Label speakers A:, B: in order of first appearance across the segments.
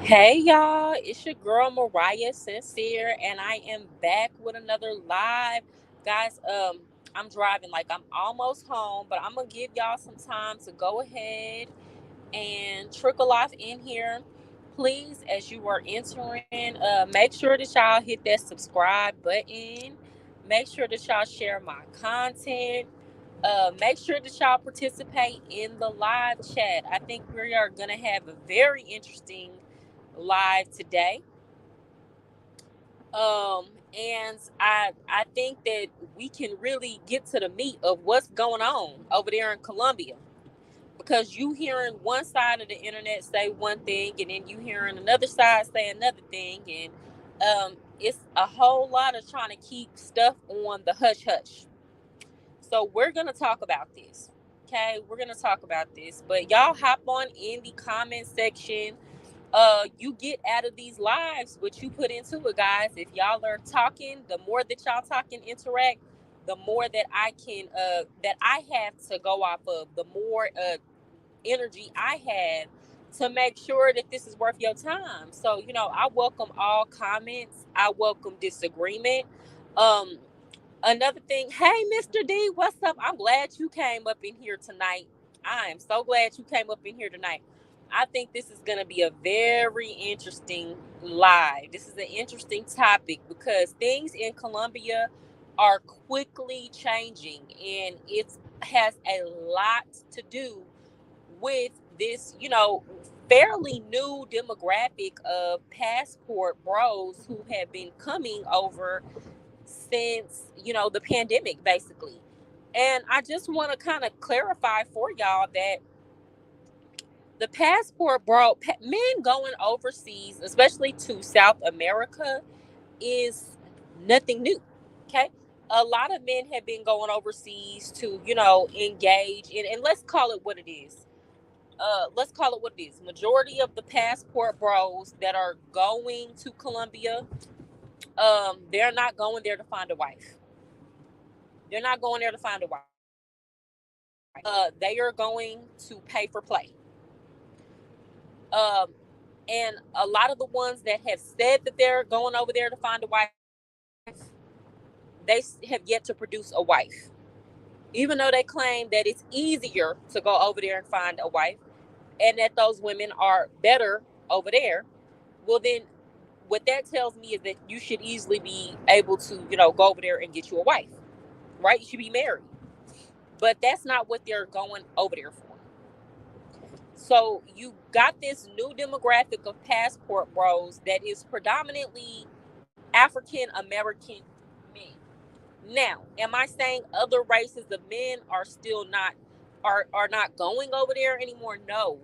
A: Hey y'all, it's your girl Mariah Sincere, and I am back with another live. Guys, I'm driving, like I'm almost home, but I'm gonna give y'all some time to go ahead and trickle off in here. Please, as you are entering, make sure that y'all hit that subscribe button. Make sure that y'all share my content. Make sure that y'all participate in the live chat. I think we are gonna have a very interesting live today. And I think that we can really get to the meat of what's going on over there in Colombia, because you hearing one side of the internet say one thing, and then you hearing another side say another thing, and it's a whole lot of trying to keep stuff on the hush hush. So we're gonna talk about this. Okay, we're gonna talk about this, but y'all hop on in the comment section. You get out of these lives what you put into it, guys. If y'all are talking, the more that y'all talk and interact, the more that I have to go off of, the more energy I have to make sure that this is worth your time. So, I welcome all comments. I welcome disagreement. um Another thing, hey, Mr. D, what's up? I'm glad you came up in here tonight. I am so glad you came up in here tonight. I think this is going to be a very interesting live. This is an interesting topic because things in Colombia are quickly changing, and it has a lot to do with this, fairly new demographic of passport bros who have been coming over since the pandemic, basically. And I just want to kind of clarify for y'all that the passport bro men going overseas, especially to South America, is nothing new. Okay, a lot of men have been going overseas to engage in, and let's call it what it is. Let's call it what it is. Majority of the passport bros that are going to Colombia, they're not going there to find a wife. They're not going there to find a wife. They are going to pay for play. Um, and a lot of the ones that have said that they're going over there to find a wife, they have yet to produce a wife. Even though they claim that it's easier to go over there and find a wife, and that those women are better over there, well then, what that tells me is that you should easily be able to, go over there and get you a wife, right? You should be married. But that's not what they're going over there for. So you got this new demographic of passport bros that is predominantly African American men. Now, am I saying other races of men are still not are not going over there anymore? No.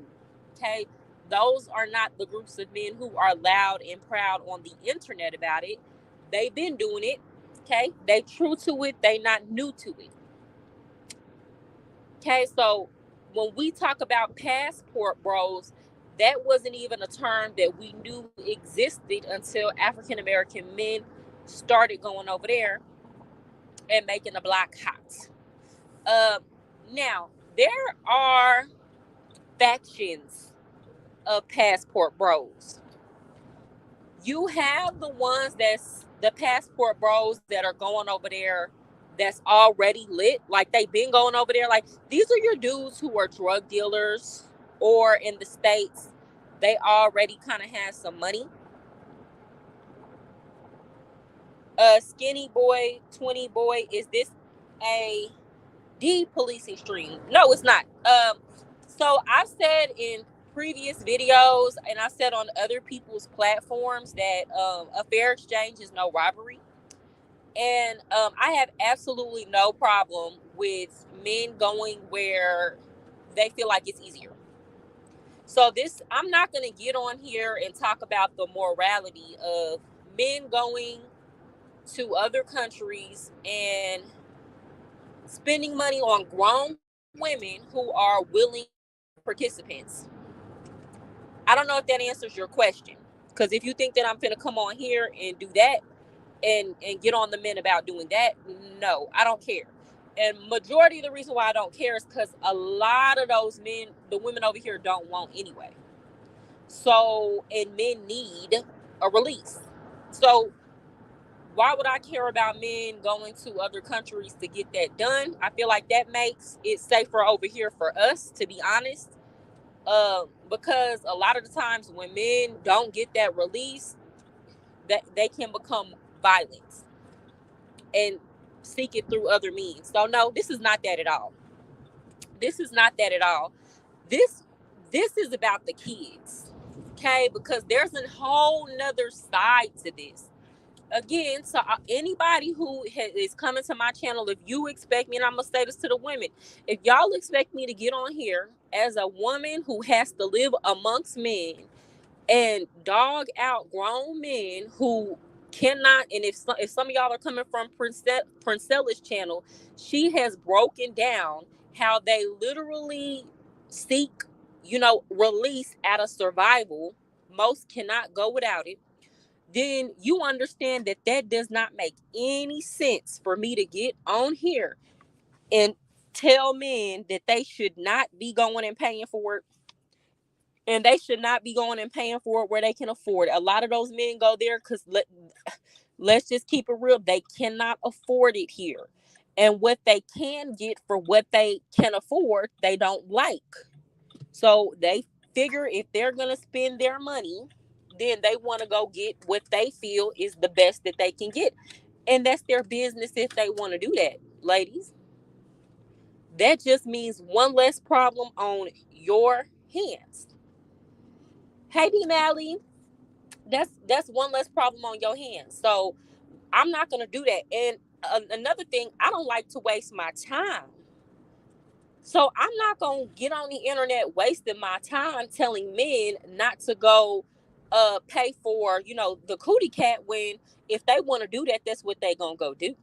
A: Okay. Those are not the groups of men who are loud and proud on the internet about it. They've been doing it. Okay. They true to it. They not new to it. Okay, so when we talk about passport bros, that wasn't even a term that we knew existed until African American men started going over there and making the block hot. Uh, Now, there are factions of passport bros. You have the ones that's the passport bros that are going over there that's already lit, like they've been going over there. Like, these are your dudes who are drug dealers, or in the states they already kind of have some money. Skinny boy, 20 boy, is this a de-policing stream? No, it's not. So I've said in previous videos, and I said on other people's platforms, that a fair exchange is no robbery. And I have absolutely no problem with men going where they feel like it's easier. So I'm not going to get on here and talk about the morality of men going to other countries and spending money on grown women who are willing participants. I don't know if that answers your question. Because if you think that I'm going to come on here and do that, and get on the men about doing that, no, I don't care. And majority of the reason why I don't care is because a lot of those men, the women over here, don't want anyway. So, and men need a release. So, why would I care about men going to other countries to get that done? I feel like that makes it safer over here for us, to be honest. Because a lot of the times when men don't get that release, that they can become violent and seek it through other means. So no, this is not that at all. This is not that at all. This this is about the kids. Okay, because there's a whole nother side to this. Again, so anybody who is coming to my channel, if you expect me, and I'm gonna say this to the women, if y'all expect me to get on here as a woman who has to live amongst men and dog out grown men who cannot, and if some of y'all are coming from Princella's channel, she has broken down how they literally seek, release out of survival. Most cannot go without it. Then you understand that that does not make any sense for me to get on here and tell men that they should not be going and paying for it, and they should not be going and paying for it where they can afford it. A lot of those men go there because let's just keep it real. They cannot afford it here. And what they can get for what they can afford, they don't like. So they figure if they're going to spend their money, then they want to go get what they feel is the best that they can get. And that's their business if they want to do that, ladies. That just means one less problem on your hands. Hey, D. Mally, that's one less problem on your hands. So I'm not gonna do that. And another thing, I don't like to waste my time. So I'm not gonna get on the internet wasting my time telling men not to go pay for, the cootie cat, when if they want to do that, that's what they gonna go do.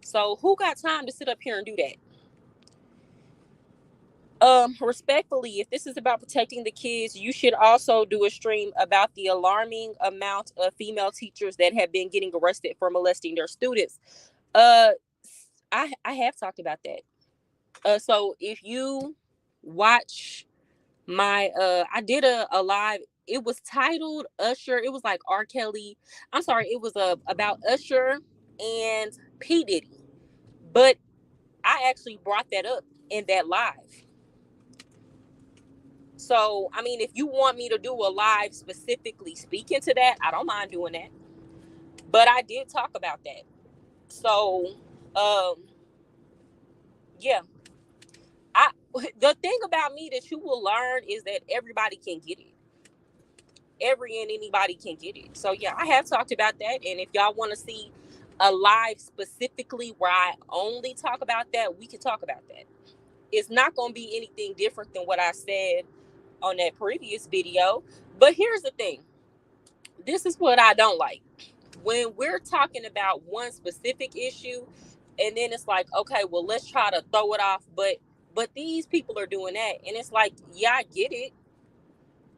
A: So who got time to sit up here and do that? Respectfully, if this is about protecting the kids, you should also do a stream about the alarming amount of female teachers that have been getting arrested for molesting their students. uh I have talked about that. So if you watch my I did a live. It was titled Usher. It was like R. Kelly. I'm sorry, it was about Usher and P. Diddy. But I actually brought that up in that live. So, I mean, if you want me to do a live specifically speaking to that, I don't mind doing that. But I did talk about that. So, um, yeah. I the thing about me that you will learn is that everybody can get it. Every and anybody can get it. So yeah, I have talked about that. And if y'all want to see a live specifically where I only talk about that, we can talk about that. It's not going to be anything different than what I said on that previous video. But here's the thing. This is what I don't like. When we're talking about one specific issue, and then it's like, okay, well, let's try to throw it off, but these people are doing that, and it's like, yeah, I get it,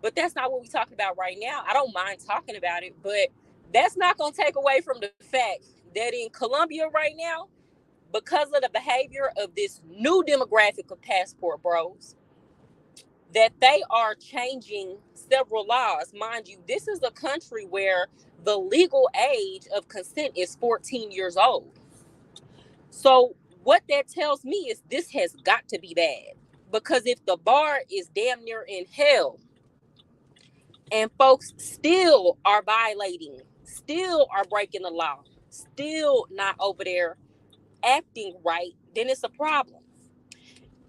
A: but that's not what we're talking about right now. I don't mind talking about it, but that's not going to take away from the fact that in Colombia right now, because of the behavior of this new demographic of passport bros, that they are changing several laws. Mind you, this is a country where the legal age of consent is 14 years old. So what that tells me is this has got to be bad. Because if the bar is damn near in hell and folks still are violating, still are breaking the law, still not over there acting right, then it's a problem.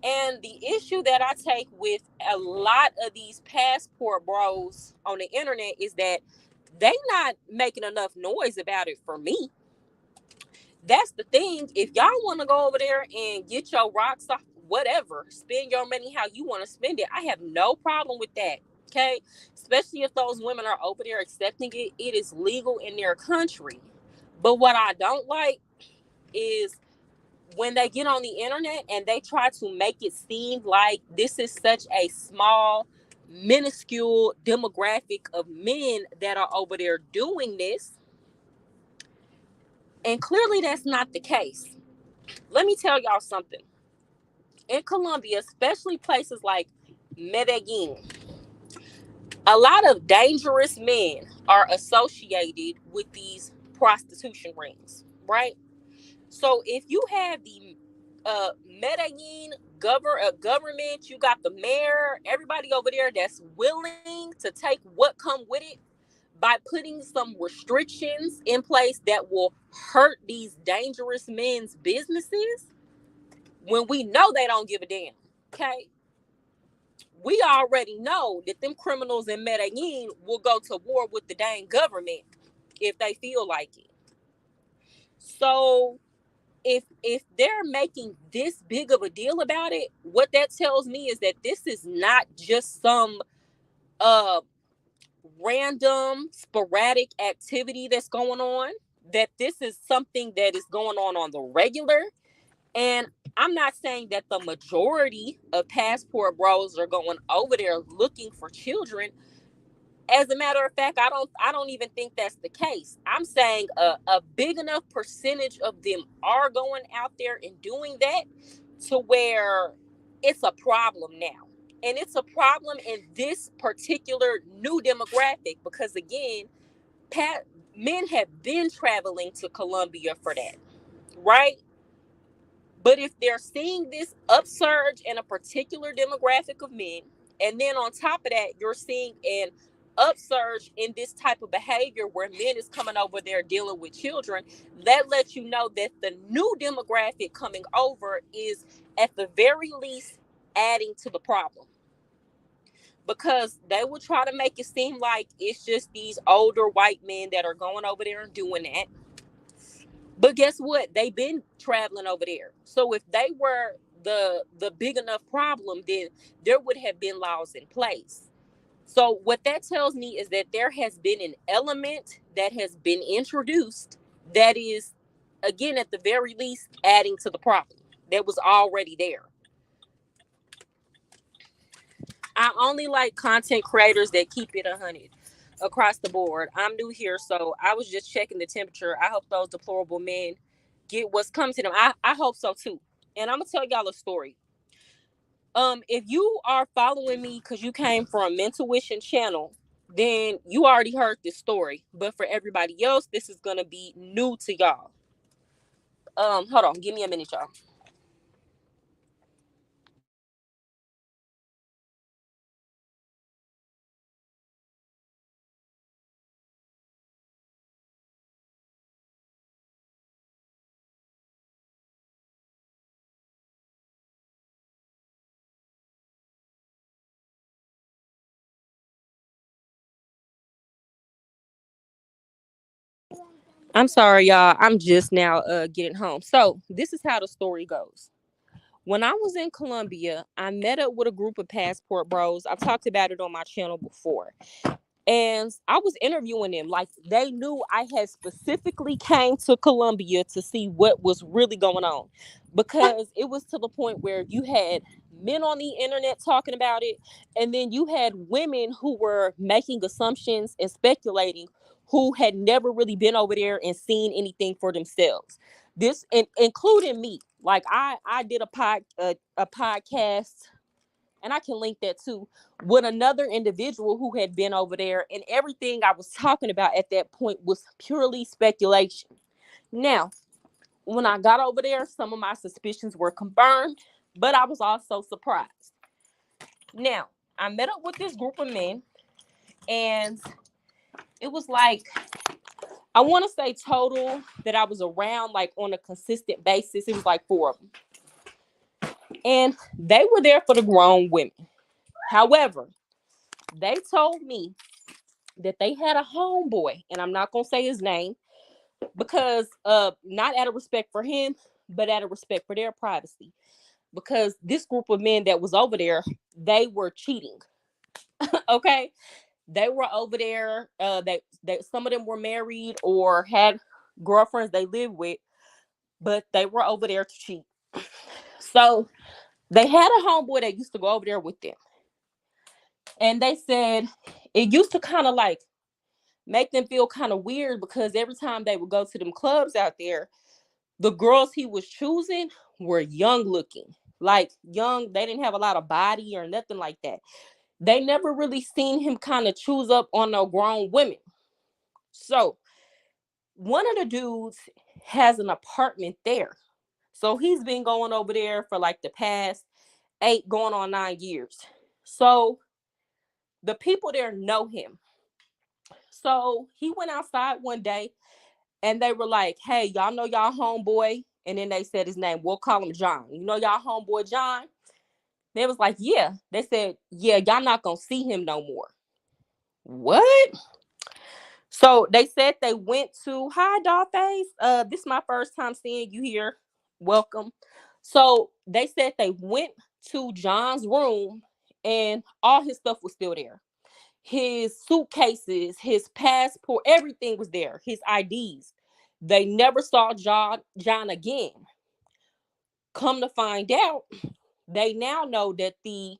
A: And the issue that I take with a lot of these passport bros on the internet is that they not making enough noise about it for me. That's the thing. If y'all want to go over there and get your rocks off, whatever, spend your money how you want to spend it, I have no problem with that. Okay. Especially if those women are over there accepting it. It is legal in their country. But what I don't like is when they get on the internet and they try to make it seem like this is such a small, minuscule demographic of men that are over there doing this. And clearly that's not the case. Let me tell y'all something. In Colombia, especially places like Medellin, A lot of dangerous men are associated with these prostitution rings, right? So if you have the Medellin government, you got the mayor, everybody over there that's willing to take what come with it by putting some restrictions in place that will hurt these dangerous men's businesses, when we know they don't give a damn, okay? We already know that them criminals in Medellin will go to war with the dang government if they feel like it. So if they're making this big of a deal about it, what that tells me is that this is not just some uh random sporadic activity that's going on, that this is something that is going on the regular. And I'm not saying that the majority of passport bros are going over there looking for children. As a matter of fact, I don't even think that's the case. I'm saying a big enough percentage of them are going out there and doing that to where it's a problem now. And it's a problem in this particular new demographic because, again, men have been traveling to Colombia for that, right? But if they're seeing this upsurge in a particular demographic of men, and then on top of that, you're seeing an upsurge in this type of behavior where men is coming over there dealing with children, that lets you know that the new demographic coming over is at the very least adding to the problem. Because they will try to make it seem like it's just these older white men that are going over there and doing that. But guess what? They've been traveling over there. So if they were the big enough problem, then there would have been laws in place. So what that tells me is that there has been an element that has been introduced that is, again, at the very least, adding to the problem that was already there. I only like content creators that keep it 100 across the board. I'm new here, so I was just checking the temperature. I hope those deplorable men get what's coming to them. I hope so too. And I'm gonna tell y'all a story. If you are following me because you came from Mentuition channel, then you already heard this story. But for everybody else, this is gonna be new to y'all. Hold on, give me a minute, y'all. I'm sorry, y'all. I'm just now getting home. So this is how the story goes. When I was in Colombia, I met up with a group of passport bros. I've talked about it on my channel before. And I was interviewing them like they knew I had specifically came to Colombia to see what was really going on, because it was to the point where you had men on the internet talking about it, and then you had women who were making assumptions and speculating, who had never really been over there and seen anything for themselves. This including me. Like I did a podcast, and I can link that too, with another individual who had been over there, and everything I was talking about at that point was purely speculation. Now, when I got over there, some of my suspicions were confirmed, but I was also surprised. Now, I met up with this group of men, and it was like, I want to say total that I was around like on a consistent basis. It was like 4 of them. And they were there for the grown women. However, they told me that they had a homeboy, and I'm not gonna say his name because not out of respect for him, but out of respect for their privacy. Because this group of men that was over there, they were cheating. Okay, they were over there. That some of them were married or had girlfriends they lived with, but they were over there to cheat. So they had a homeboy that used to go over there with them, and they said it used to kind of like make them feel kind of weird because every time they would go to them clubs out there, the girls he was choosing were young looking, like young. They didn't have a lot of body or nothing like that. They never really seen him kind of choose up on no grown women. So one of the dudes has an apartment there. So he's been going over there for like the past 8 going on 9 years. So the people there know him. So he went outside one day and they were like, hey, y'all know y'all homeboy? And then they said his name. We'll call him John. You know y'all homeboy John? They was like, yeah. They said, yeah, y'all not gonna see him no more. What? So they said they went to hi Dollface. This is my first time seeing you here. Welcome. So they said they went to John's room and all his stuff was still there. His suitcases, his passport, everything was there. His IDs. They never saw John again. Come to find out, they now know that the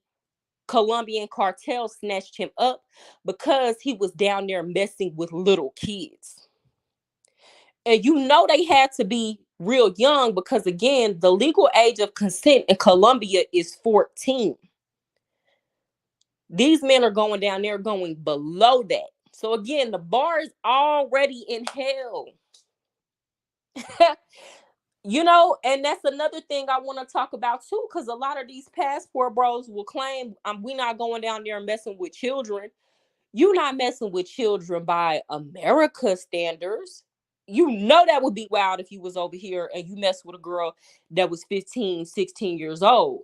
A: Colombian cartel snatched him up because he was down there messing with little kids. And you know they had to be real young because again, the legal age of consent in Colombia is 14. These men are going down there going below that. So again, the bar is already in hell. And that's another thing I want to talk about too, because a lot of these passport bros will claim we're not going down there and messing with children. You're not messing with children by America standards. You know that would be wild if you was over here and you messed with a girl that was 15, 16 years old.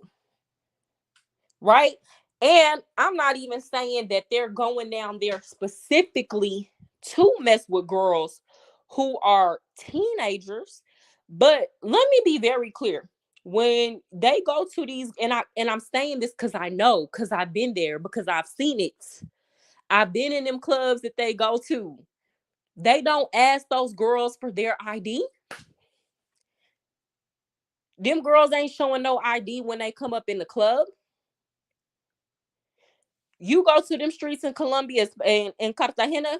A: Right? And I'm not even saying that they're going down there specifically to mess with girls who are teenagers. But let me be very clear. When they go to these, and I'm saying this because I know, because I've been there, because I've seen it. I've been in them clubs that they go to. They don't ask those girls for their ID. Them girls ain't showing no ID when they come up in the club. You go to them streets in Colombia and in Cartagena,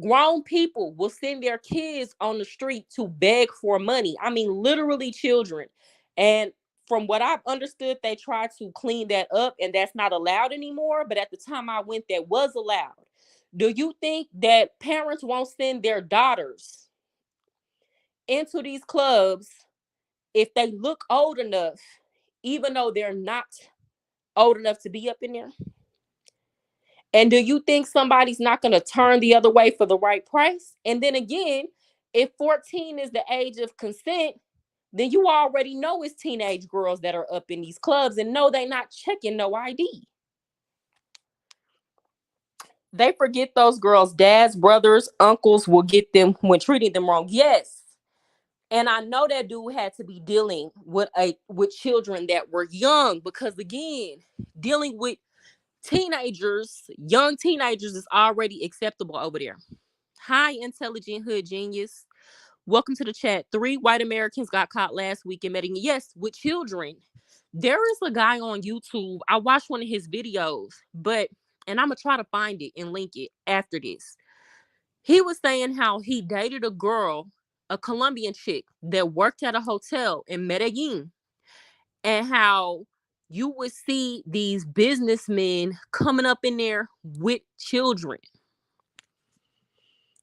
A: grown people will send their kids on the street to beg for money. I mean, literally children. And from what I've understood, they try to clean that up and that's not allowed anymore. But at the time I went, that was allowed. Do you think that parents won't send their daughters into these clubs if they look old enough, even though they're not old enough to be up in there? And do you think somebody's not going to turn the other way for the right price? And then again, if 14 is the age of consent, then you already know it's teenage girls that are up in these clubs and no, they're not checking no ID. They forget those girls' dads, brothers, uncles will get them when treating them wrong. Yes. And I know that dude had to be dealing with children that were young because again, dealing with young teenagers is already acceptable over there. Hi, intelligent hood genius. Welcome to the chat. 3 white Americans got caught last week in Medellin. Yes, with children. There is a guy on YouTube. I watched one of his videos, and I'm going to try to find it and link it after this. He was saying how he dated a girl, a Colombian chick that worked at a hotel in Medellin, and how you would see these businessmen coming up in there with children.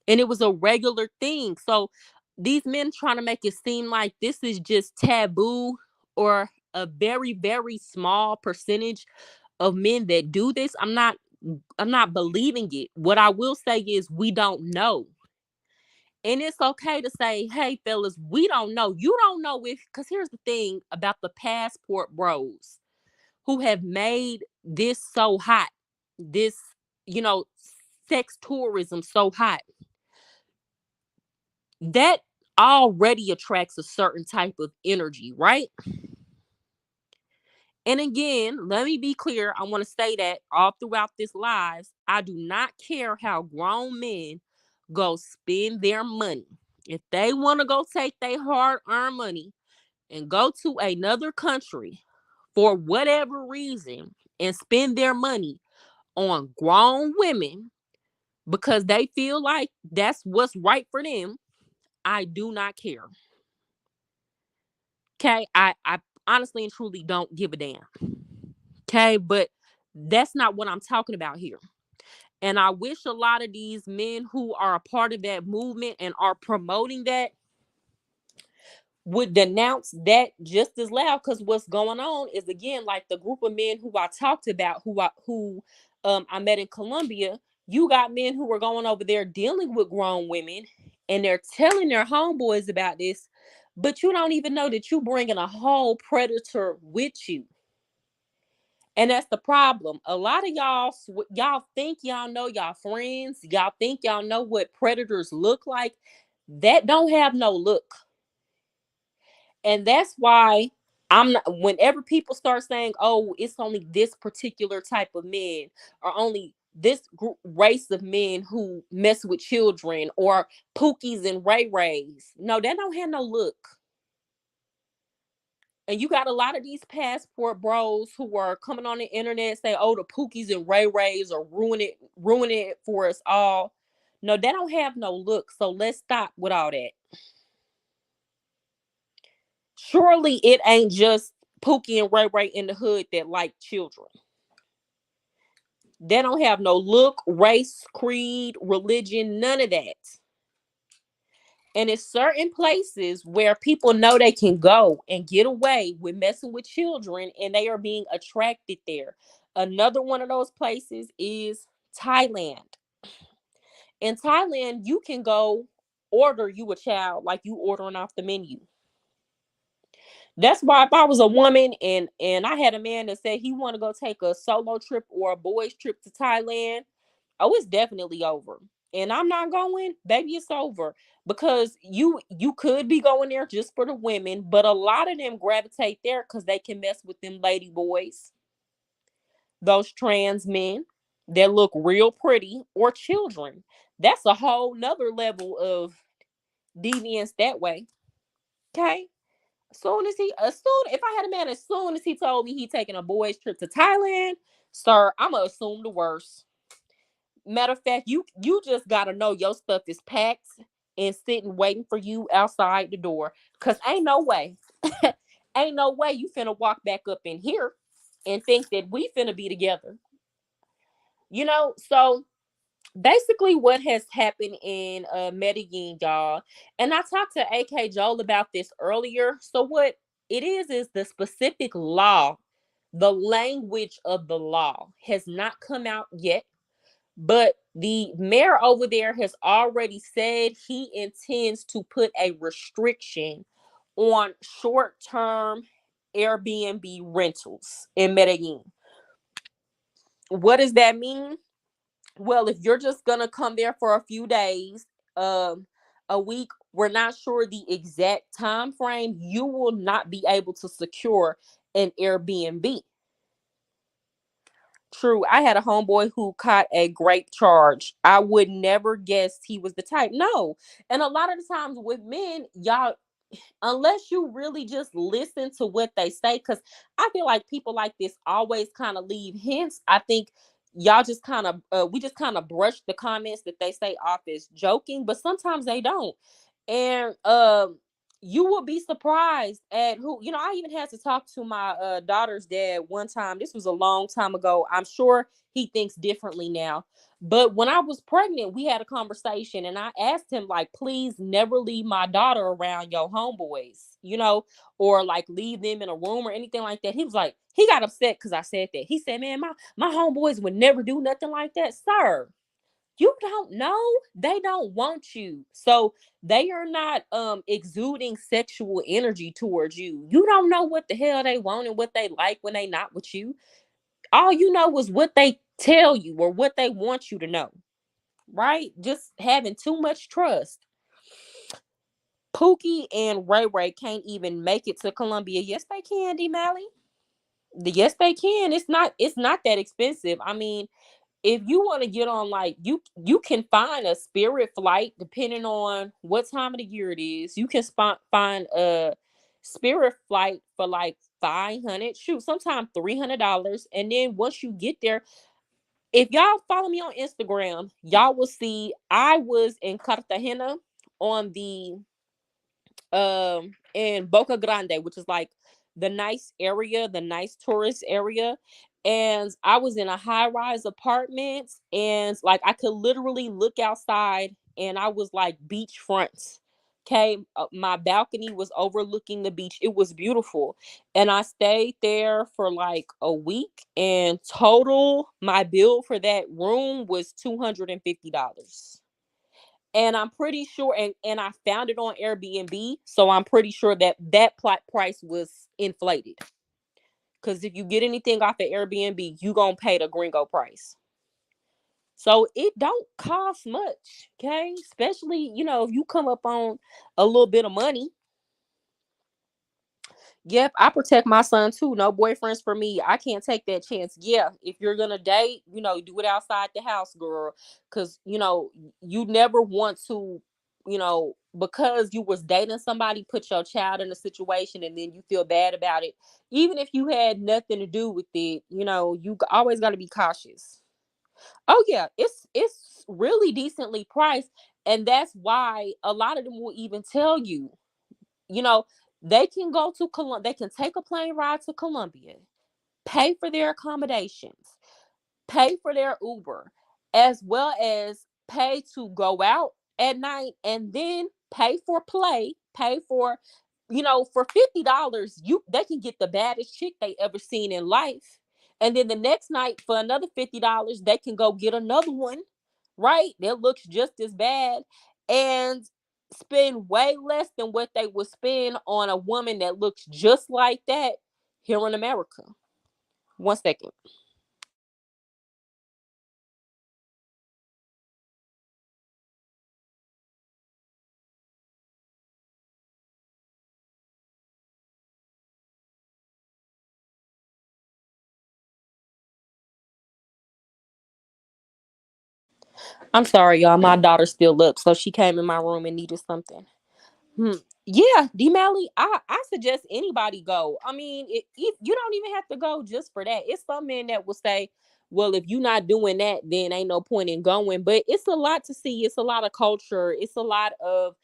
A: And it was a regular thing. So these men trying to make it seem like this is just taboo or a very, very small percentage of men that do this. I'm not believing it. What I will say is we don't know. And it's okay to say, hey, fellas, we don't know. You don't know if, because here's the thing about the passport bros who have made this so hot, this, you know, sex tourism so hot. That already attracts a certain type of energy, right? And again, let me be clear. I want to say that all throughout this lives, I do not care how grown men go spend their money. If they want to go take their hard-earned money and go to another country for whatever reason and spend their money on grown women because they feel like that's what's right for them, I do not care. Okay, I honestly and truly don't give a damn. Okay, but That's not what I'm talking about here. And I wish a lot of these men who are a part of that movement and are promoting that would denounce that just as loud. Because what's going on is, again, like the group of men who I talked about, who I met in Colombia. You got men who were going over there dealing with grown women, and they're telling their homeboys about this, but you don't even know that you bringing a whole predator with you. And that's the problem. A lot of y'all think y'all know y'all friends. Y'all think y'all know what predators look like. That don't have no look. And that's why I'm not, whenever people start saying, oh, it's only this particular type of men, or only this race of men who mess with children, or Pookies and Ray Rays. No, that don't have no look. And you got a lot of these passport bros who are coming on the internet saying, oh, the Pookies and Ray Rays are ruining it for us all. No, they don't have no look. So let's stop with all that. Surely it ain't just Pookie and Ray Ray in the hood that like children. They don't have no look, race, creed, religion, none of that. And it's certain places where people know they can go and get away with messing with children, and they are being attracted there. Another one of those places is Thailand. In Thailand, you can go order you a child like you ordering off the menu. That's why if I was a woman and I had a man that said he want to go take a solo trip or a boys trip to Thailand, oh, it's definitely over. And I'm not going, baby, it's over. Because you could be going there just for the women, but a lot of them gravitate there because they can mess with them lady boys, those trans men that look real pretty, or children. That's a whole nother level of deviance that way. Okay. Soon if I had a man, as soon as he told me he taking a boys trip to Thailand, sir, I'ma assume the worst. Matter of fact, you just gotta know your stuff is packed and sitting waiting for you outside the door. Cause ain't no way, ain't no way you finna walk back up in here and think that we finna be together. So basically what has happened in Medellin, y'all, and I talked to AK Joel about this earlier. So what it is the specific law, the language of the law has not come out yet. But the mayor over there has already said he intends to put a restriction on short-term Airbnb rentals in Medellin. What does that mean? Well, if you're just gonna come there for a few days, um, a week, we're not sure the exact time frame, you will not be able to secure an Airbnb. True. I had a homeboy who caught a grape charge. I would never guess he was the type. No. And a lot of the times with men, y'all, unless you really just listen to what they say, because I feel like people like this always kind of leave hints. I think y'all just kind of we just kind of brush the comments that they say off as joking, but sometimes they don't. And you will be surprised at who, I even had to talk to my daughter's dad one time. This was a long time ago. I'm sure he thinks differently now. But when I was pregnant, we had a conversation, and I asked him, like, please never leave my daughter around your homeboys, or like leave them in a room or anything like that. He was like, he got upset because I said that. He said, man, my homeboys would never do nothing like that. Sir, you don't know. They don't want you. So they are not exuding sexual energy towards you. You don't know what the hell they want and what they like when they not with you. All you know is what they tell you or what they want you to know. Right? Just having too much trust. Pookie and Ray Ray can't even make it to Colombia. Yes, they can, D Mally. Yes, they can. It's not that expensive. I mean, if you want to get on, like, you can find a Spirit flight depending on what time of the year it is. You can find a Spirit flight for like 500, shoot, sometimes $300. And then once you get there, if y'all follow me on Instagram, y'all will see I was in Cartagena on the in Boca Grande, which is like the nice area, the nice tourist area. and I was in a high-rise apartment, and like I could literally look outside, and I was like beachfront. Okay, my balcony was overlooking the beach. It was beautiful, and I stayed there for like a week. And total, my bill for that room was $250. And I'm pretty sure, and I found it on Airbnb, so I'm pretty sure that that plot price was inflated. Because if you get anything off of Airbnb, you gonna pay the gringo price. So it don't cost much, okay? Especially, if you come up on a little bit of money. Yep, I protect my son too. No boyfriends for me. I can't take that chance. Yeah, if you're gonna date, do it outside the house, girl. Cause you never want to, because you was dating somebody, put your child in a situation and then you feel bad about it. Even if you had nothing to do with it, you always gotta be cautious. Oh yeah, it's really decently priced. And that's why a lot of them will even tell you, you know, they can go to Colombia, they can take a plane ride to Colombia, pay for their accommodations, pay for their Uber, as well as pay to go out at night, and then pay for play, pay for, for $50, they can get the baddest chick they ever seen in life. And then the next night for another $50, they can go get another one, right? That looks just as bad, and spend way less than what they would spend on a woman that looks just like that here in America. One second. I'm sorry, y'all. My daughter's still up, so she came in my room and needed something. Hmm. Yeah, D Mally, I suggest anybody go. I mean, if you don't even have to go just for that. It's some men that will say, "Well, if you're not doing that, then ain't no point in going." But it's a lot to see. It's a lot of culture. It's a lot of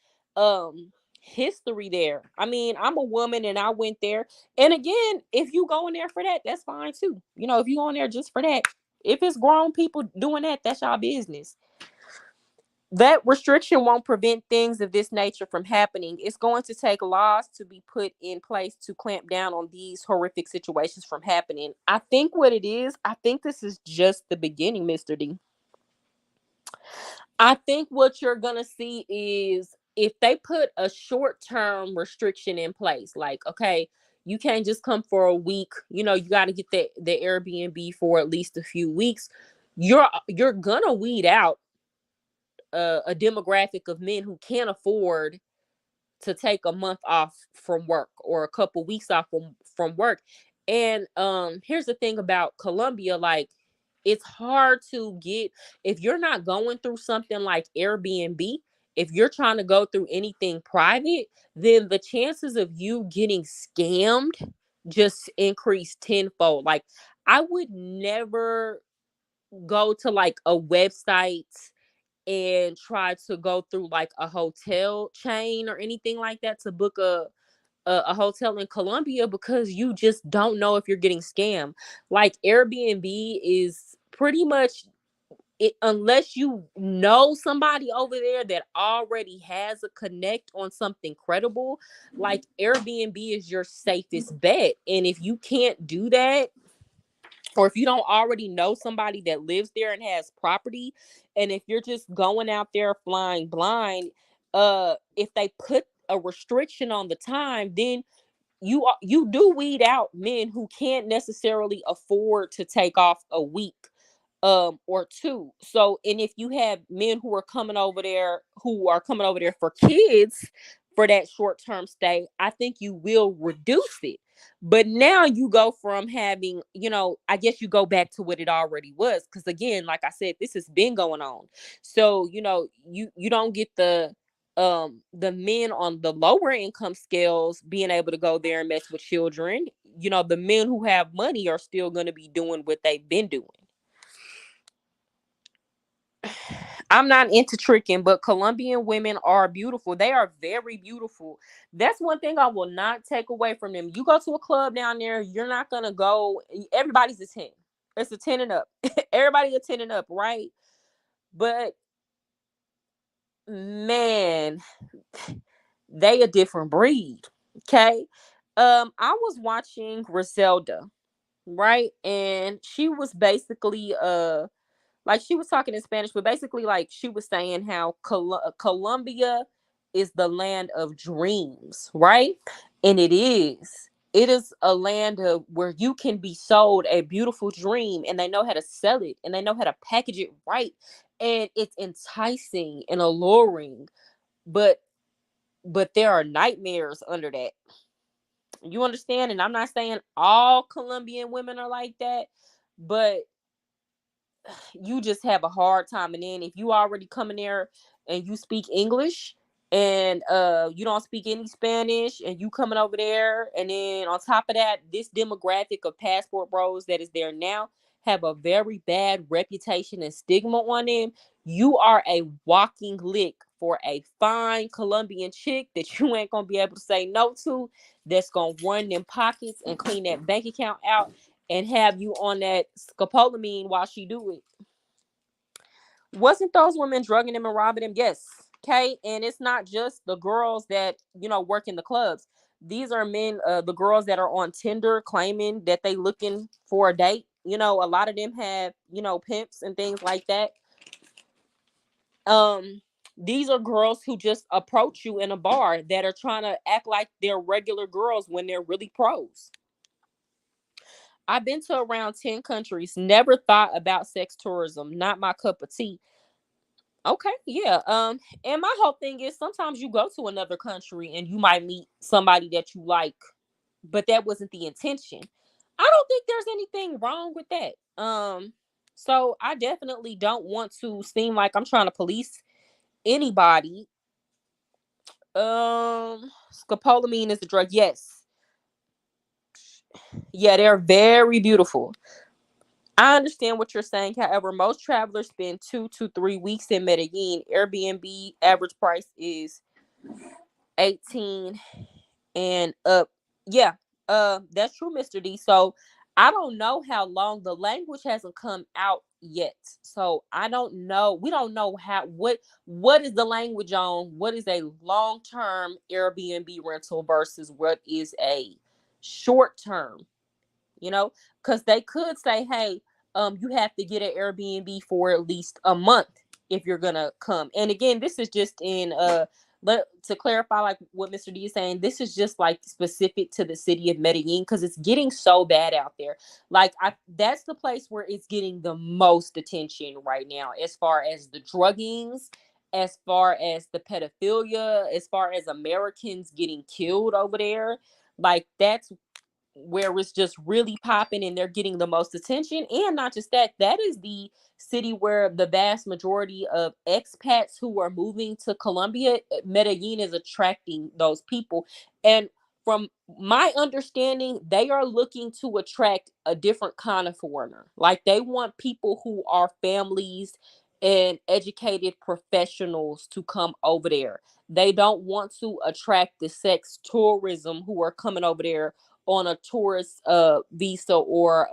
A: history there. I mean, I'm a woman and I went there. And again, if you go in there for that, that's fine too. If you go in there just for that, if it's grown people doing that, that's y'all business. That restriction won't prevent things of this nature from happening. It's going to take laws to be put in place to clamp down on these horrific situations from happening. I think what it is, I think this is just the beginning, Mr. D. I think what you're going to see is if they put a short term restriction in place, like, okay, you can't just come for a week, you got to get the Airbnb for at least a few weeks. You're gonna weed out a demographic of men who can't afford to take a month off from work or a couple weeks off from work. And here's the thing about Colombia, like it's hard to get, if you're not going through something like Airbnb, if you're trying to go through anything private, then the chances of you getting scammed just increase tenfold. Like I would never go to like a website and try to go through like a hotel chain or anything like that to book a hotel in Colombia, because you just don't know if you're getting scammed. Like Airbnb is pretty much it, unless you know somebody over there that already has a connect on something credible, like Airbnb is your safest bet. And if you can't do that, or if you don't already know somebody that lives there and has property, and if you're just going out there flying blind, if they put a restriction on the time, then you do weed out men who can't necessarily afford to take off a week or two. So, and if you have men who are coming over there for kids for that short term stay, I think you will reduce it. But now you go from having, I guess you go back to what it already was, because again, like I said, this has been going on. So, you don't get the men on the lower income scales being able to go there and mess with children. The men who have money are still going to be doing what they've been doing. I'm not into tricking, but Colombian women are beautiful. They are very beautiful. That's one thing I will not take away from them. You go to a club down there, you're not gonna go. Everybody's a 10. It's a 10 and up. Everybody a 10 and up, right? But man, they a different breed. Okay. I was watching Griselda, right? And she was basically like she was talking in Spanish, but basically like she was saying how Colombia is the land of dreams, right? And it is. It is a land of where you can be sold a beautiful dream, and they know how to sell it, and they know how to package it right, and it's enticing and alluring. But there are nightmares under that. You understand? And I'm not saying all Colombian women are like that, but you just have a hard time. And then if you already come in there and you speak English and you don't speak any Spanish, and you coming over there, and then on top of that, this demographic of passport bros that is there now have a very bad reputation and stigma on them. You are a walking lick for a fine Colombian chick that you ain't gonna be able to say no to, that's gonna run them pockets and clean that bank account out and have you on that scopolamine while she do it. Wasn't those women drugging him and robbing him? Yes. Okay. And it's not just the girls that, work in the clubs. These are men, the girls that are on Tinder claiming that they looking for a date. A lot of them have, pimps and things like that. These are girls who just approach you in a bar that are trying to act like they're regular girls when they're really pros. I've been to around 10 countries, never thought about sex tourism, not my cup of tea. Okay, yeah. And my whole thing is sometimes you go to another country and you might meet somebody that you like, but that wasn't the intention. I don't think there's anything wrong with that. So I definitely don't want to seem like I'm trying to police anybody. Scopolamine is a drug. Yes. Yeah, they're very beautiful. I understand what you're saying. However, most travelers spend 2 to 3 weeks in Medellin. Airbnb average price is 18 and up. Yeah, that's true, Mr. D. So I don't know how long the language hasn't come out yet. So I don't know. We don't know what is the language on what is a long-term Airbnb rental versus what is a short-term, because they could say, hey, you have to get an Airbnb for at least a month if you're gonna come. And again, this is just in to clarify, like what Mr. D is saying, this is just like specific to the city of Medellin because it's getting so bad out there. Like that's the place where it's getting the most attention right now, as far as the druggings, as far as the pedophilia, as far as Americans getting killed over there. Like that's where it's just really popping and they're getting the most attention. And not just that, that is the city where the vast majority of expats who are moving to Colombia, Medellin is attracting those people. And from my understanding, they are looking to attract a different kind of foreigner. Like they want people who are families and educated professionals to come over there. They don't want to attract the sex tourism who are coming over there on a tourist visa or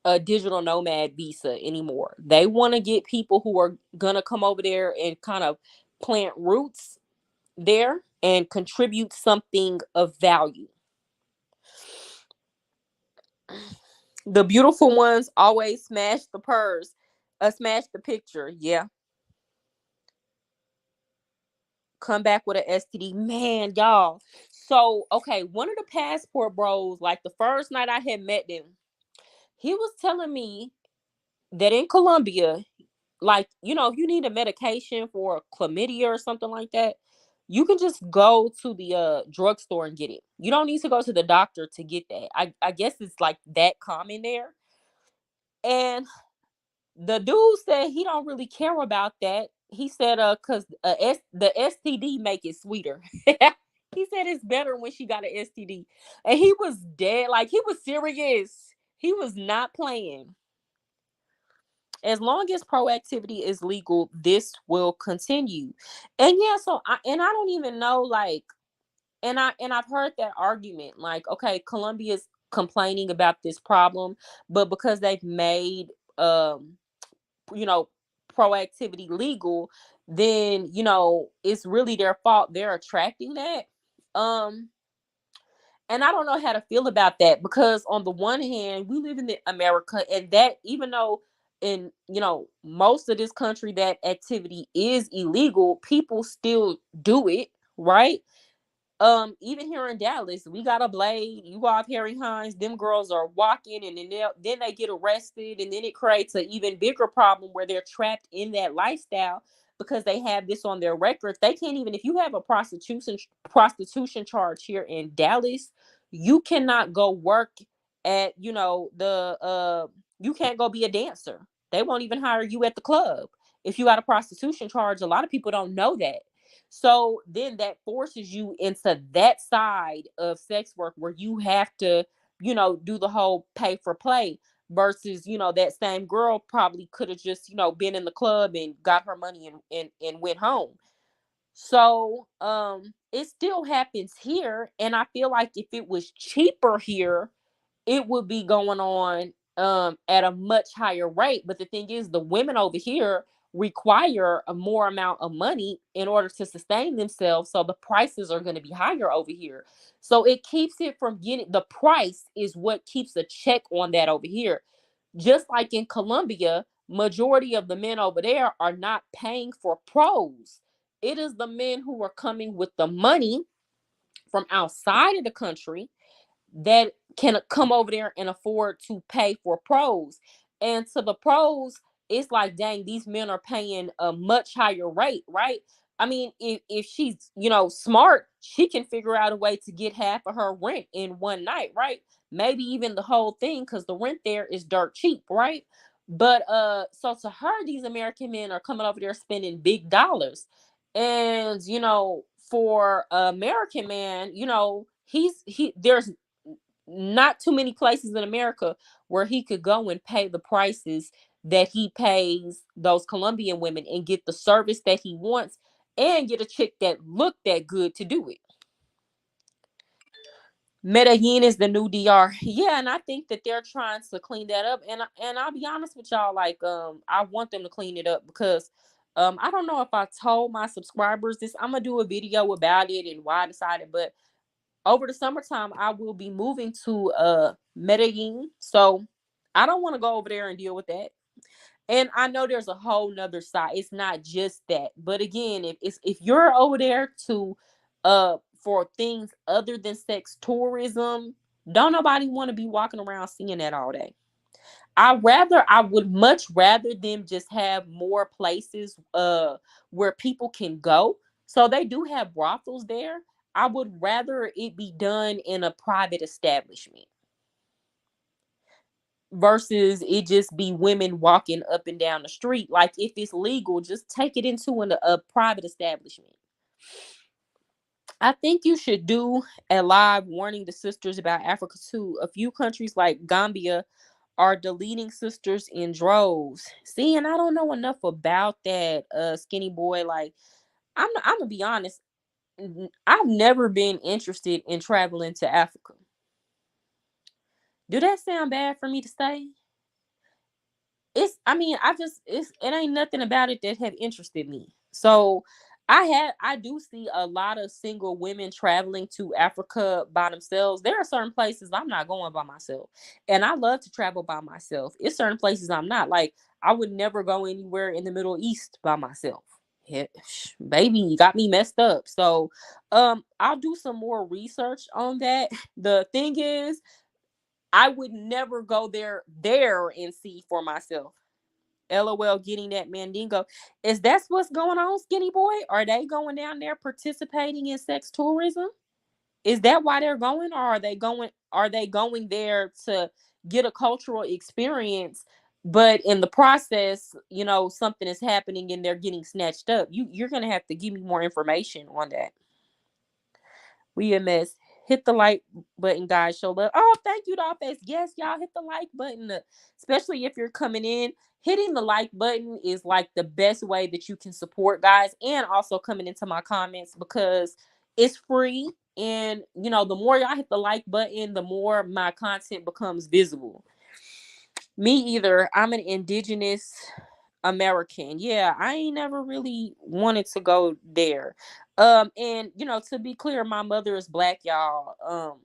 A: a digital nomad visa anymore. They want to get people who are gonna come over there and kind of plant roots there and contribute something of value. The beautiful ones always smash the purse, smash the picture. Yeah, come back with an STD, man, y'all. So okay, one of the passport bros, like the first night I had met them, he was telling me that in Colombia, like, if you need a medication for chlamydia or something like that, you can just go to the drugstore and get it. You don't need to go to the doctor to get that. I guess it's like that common there. And the dude said he don't really care about that. He said cuz the STD make it sweeter. He said it's better when she got an STD. And he was dead, like he was serious. He was not playing. As long as proactivity is legal, this will continue. And yeah, so I don't even know, like, and I've heard that argument, like, okay, Colombia is complaining about this problem, but because they've made you know, proactivity legal, then, you know, it's really their fault they're attracting that. Um and I don't know how to feel about that, because on the one hand, we live in America, and that, even though in, you know, most of this country that activity is illegal, people still do it, right? Even here in Dallas, we got a Blade, you go off Harry Hines, them girls are walking, and then they get arrested, and then it creates an even bigger problem where they're trapped in that lifestyle because they have this on their records. They can't even, if you have a prostitution charge here in Dallas, you cannot go work at, you know, the you can't go be a dancer. They won't even hire you at the club if you got a prostitution charge. A lot of people don't know that. So then that forces you into that side of sex work where you have to, you know, do the whole pay for play, versus, you know, that same girl probably could have just, you know, been in the club and got her money and went home. So it still happens here. And I feel like if it was cheaper here, it would be going on at a much higher rate. But the thing is, the women over here require a more amount of money in order to sustain themselves, so the prices are going to be higher over here. So it keeps it from getting, the price is what keeps a check on that over here. Just like in Colombia, majority of the men over there are not paying for pros. It is the men who are coming with the money from outside of the country that can come over there and afford to pay for pros. And to the pros, it's like, dang, these men are paying a much higher rate, right? I mean, if she's, you know, smart, she can figure out a way to get half of her rent in one night, right? Maybe even the whole thing, because the rent there is dirt cheap, right? But so to her, these American men are coming over there spending big dollars. And, you know, for an American man, you know, there's not too many places in America where he could go and pay the prices that he pays those Colombian women and get the service that he wants and get a chick that look that good to do it. Medellin is the new DR. Yeah, and I think that they're trying to clean that up. And I'll be honest with y'all, like I want them to clean it up, because I don't know if I told my subscribers this. I'm gonna do a video about it and why I decided, but over the summertime I will be moving to Medellin. So I don't want to go over there and deal with that. And I know there's a whole nother side. It's not just that. But again, if you're over there to for things other than sex tourism, don't nobody want to be walking around seeing that all day. I would much rather them just have more places where people can go. So they do have brothels there. I would rather it be done in a private establishment versus it just be women walking up and down the street. Like, if it's legal, just take it into a private establishment. I think you should do a live warning the sisters about Africa too. A few countries like Gambia are deleting sisters in droves. See, and I don't know enough about that, skinny boy. Like, I'm gonna be honest, I've never been interested in traveling to Africa. Do that sound bad for me to say? I mean, it ain't nothing about it that have interested me. So I do see a lot of single women traveling to Africa by themselves. There are certain places I'm not going by myself, and I love to travel by myself. It's certain places I'm not. Like, I would never go anywhere in the Middle East by myself. Yeah, baby, you got me messed up. So I'll do some more research on that. The thing is, I would never go there and see for myself. LOL, getting that mandingo. Is that what's going on, skinny boy? Are they going down there participating in sex tourism? Is that why they're going, or are they going there to get a cultural experience, but in the process, you know, something is happening and they're getting snatched up? You're gonna have to give me more information on that. We a mess. Hit the like button, guys. Show love. Oh, thank you, Dollface. Yes, y'all hit the like button, especially if you're coming in. Hitting the like button is like the best way that you can support, guys, and also coming into my comments, because It's free, and the more y'all hit the like button, the more my content becomes visible. Me either. I'm an indigenous American. Yeah, I ain't never really wanted to go there. And to be clear, my mother is black, y'all.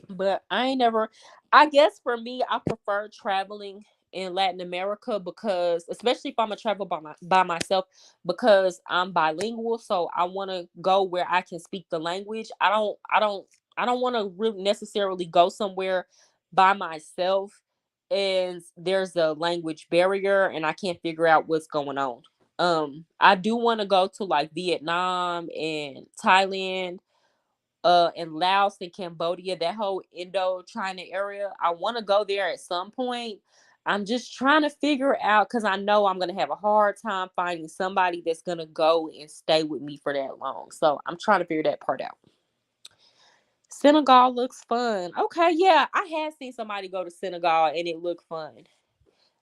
A: But I ain't never. I guess for me, I prefer traveling in Latin America, because especially if I'm gonna travel by myself, because I'm bilingual, so I want to go where I can speak the language. I don't want to really necessarily go somewhere by myself and there's a language barrier and I can't figure out what's going on. I do want to go to like Vietnam and Thailand, and Laos and Cambodia, that whole Indo-China area. I want to go there at some point. I'm just trying to figure out, because I know I'm going to have a hard time finding somebody that's going to go and stay with me for that long. So I'm trying to figure that part out. Senegal looks fun. Okay, yeah, I had seen somebody go to Senegal and it looked fun.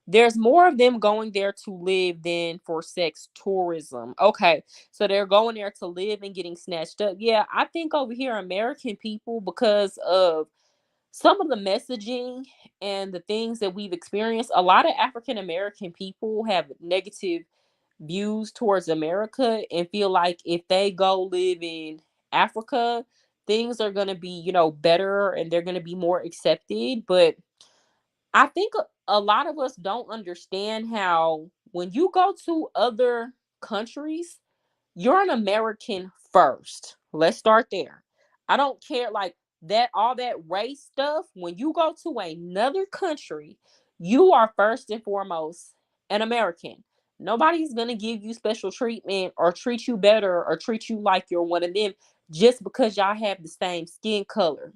A: There's more of them going there to live than for sex tourism. Okay, so they're going there to live and getting snatched up. Yeah, I think over here, American people, because of some of the messaging and the things that we've experienced, a lot of African American people have negative views towards America and feel like if they go live in Africa, things are going to be, better and they're going to be more accepted. But I think a lot of us don't understand how when you go to other countries, you're an American first. Let's start there. I don't care like that, all that race stuff. When you go to another country, you are first and foremost an American. Nobody's going to give you special treatment or treat you better or treat you like you're one of them just because y'all have the same skin color.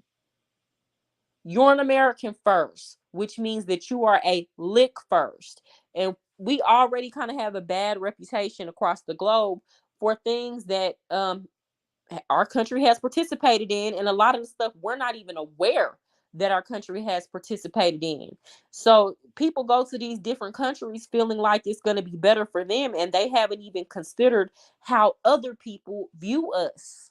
A: You're an American first, which means that you are a lick first. And we already kind of have a bad reputation across the globe for things that our country has participated in. And a lot of the stuff we're not even aware that our country has participated in. So people go to these different countries feeling like it's going to be better for them. And they haven't even considered how other people view us.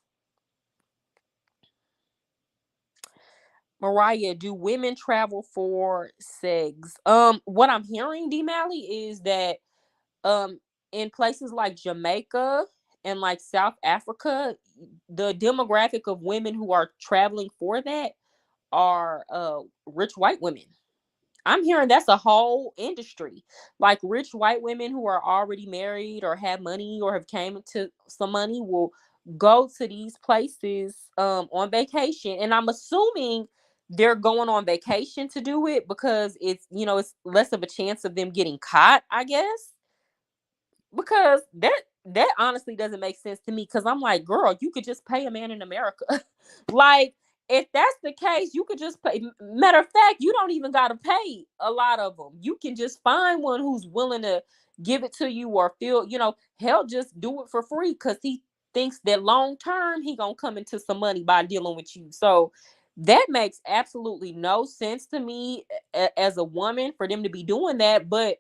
A: Mariah, do women travel for sex? What I'm hearing, D Mally, is that um in places like Jamaica and like South Africa, the demographic of women who are traveling for that are rich white women. I'm hearing that's a whole industry. Like rich white women who are already married or have money or have came into some money will go to these places on vacation. And I'm assuming they're going on vacation to do it because it's less of a chance of them getting caught, I guess, because that honestly doesn't make sense to me, because I'm like, girl, you could just pay a man in America. Like, if that's the case, you could just pay. Matter of fact, you don't even gotta pay a lot of them. You can just find one who's willing to give it to you, or feel, hell, just do it for free because he thinks that long term he gonna come into some money by dealing with you. So that makes absolutely no sense to me as a woman for them to be doing that. But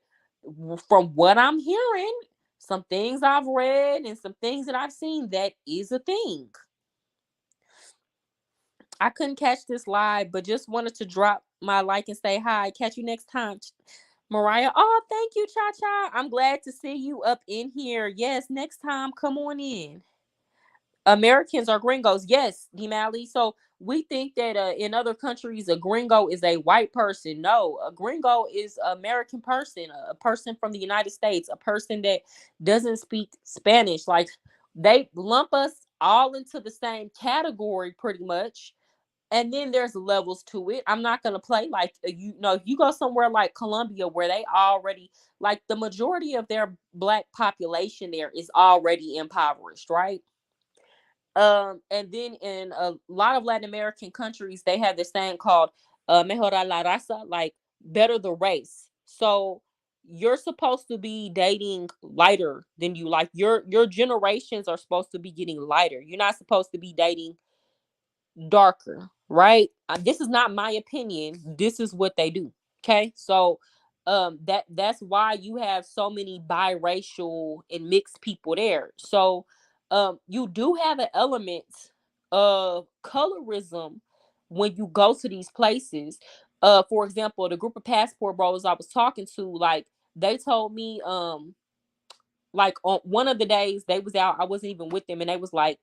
A: from what I'm hearing, some things I've read and some things that I've seen, that is a thing. I couldn't catch this live, but just wanted to drop my like and say hi. Catch you next time, Mariah. Oh, thank you, Cha Cha. I'm glad to see you up in here. Yes, next time, come on in. Americans are gringos. Yes, Demali. So we think that in other countries, a gringo is a white person. No, a gringo is an American person, a person from the United States, a person that doesn't speak Spanish. Like, they lump us all into the same category pretty much. And then there's levels to it. I'm not gonna play like if you go somewhere like Colombia, where they already, like, the majority of their black population there is already impoverished, right? And then in a lot of Latin American countries, they have this saying called "mejora la raza," like better the race. So you're supposed to be dating lighter than you. Like, your generations are supposed to be getting lighter. You're not supposed to be dating darker, right? This is not my opinion. This is what they do. Okay, so that's why you have so many biracial and mixed people there. So You do have an element of colorism when you go to these places. For example, the group of passport bros I was talking to, like, they told me, like, on one of the days they was out, I wasn't even with them, and they was like,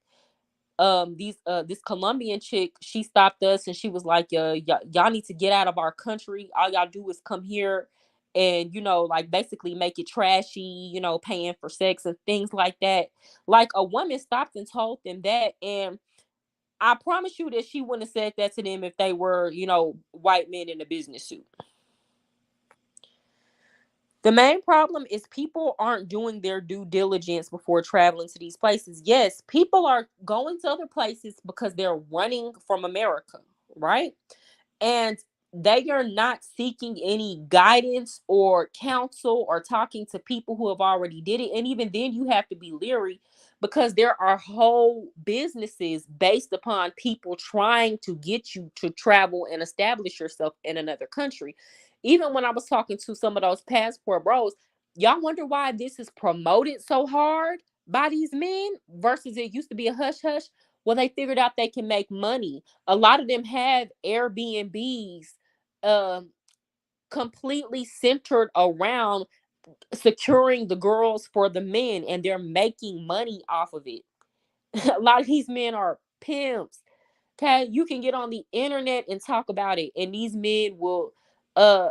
A: these this Colombian chick, she stopped us and she was like, y'all need to get out of our country. All y'all do is come here and, like, basically make it trashy, paying for sex and things like that. Like, a woman stopped and told them that, and I promise you that she wouldn't have said that to them if they were, white men in a business suit. The main problem is people aren't doing their due diligence before traveling to these places. Yes, people are going to other places because they're running from America, right? And they are not seeking any guidance or counsel or talking to people who have already did it. And even then, you have to be leery because there are whole businesses based upon people trying to get you to travel and establish yourself in another country. Even when I was talking to some of those passport bros, y'all wonder why this is promoted so hard by these men versus it used to be a hush hush. Well, they figured out they can make money. A lot of them have Airbnbs, um, completely centered around securing the girls for the men, and they're making money off of it. A lot of these men are pimps. Okay, you can get on the internet and talk about it, and these men will uh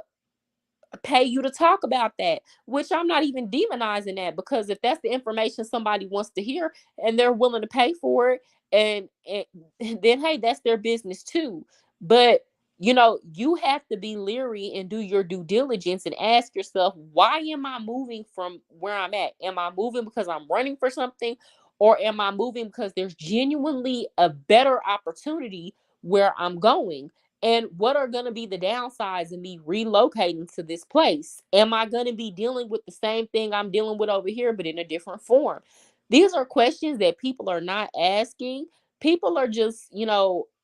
A: pay you to talk about that, which I'm not even demonizing that, because if that's the information somebody wants to hear and they're willing to pay for it, and then hey, that's their business too. But you have to be leery and do your due diligence and ask yourself, why am I moving from where I'm at? Am I moving because I'm running for something, or am I moving because there's genuinely a better opportunity where I'm going? And what are going to be the downsides of me relocating to this place? Am I going to be dealing with the same thing I'm dealing with over here, but in a different form? These are questions that people are not asking. People are just,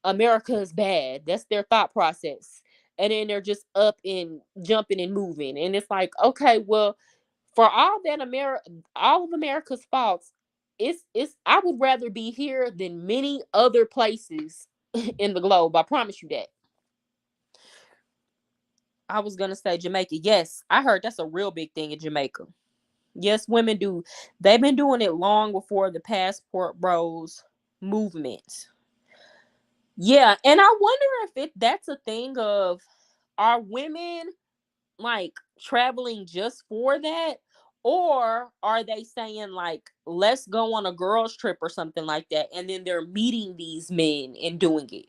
A: America is bad. That's their thought process. And then they're just up and jumping and moving. And it's like, okay, well, for all of America's faults, it's I would rather be here than many other places in the globe. I promise you that. I was gonna say Jamaica. Yes, I heard that's a real big thing in Jamaica. Yes, women do. They've been doing it long before the passport bros movement. Yeah, and I wonder if that's a thing of, are women like traveling just for that, or are they saying like, let's go on a girls trip or something like that, and then they're meeting these men and doing it.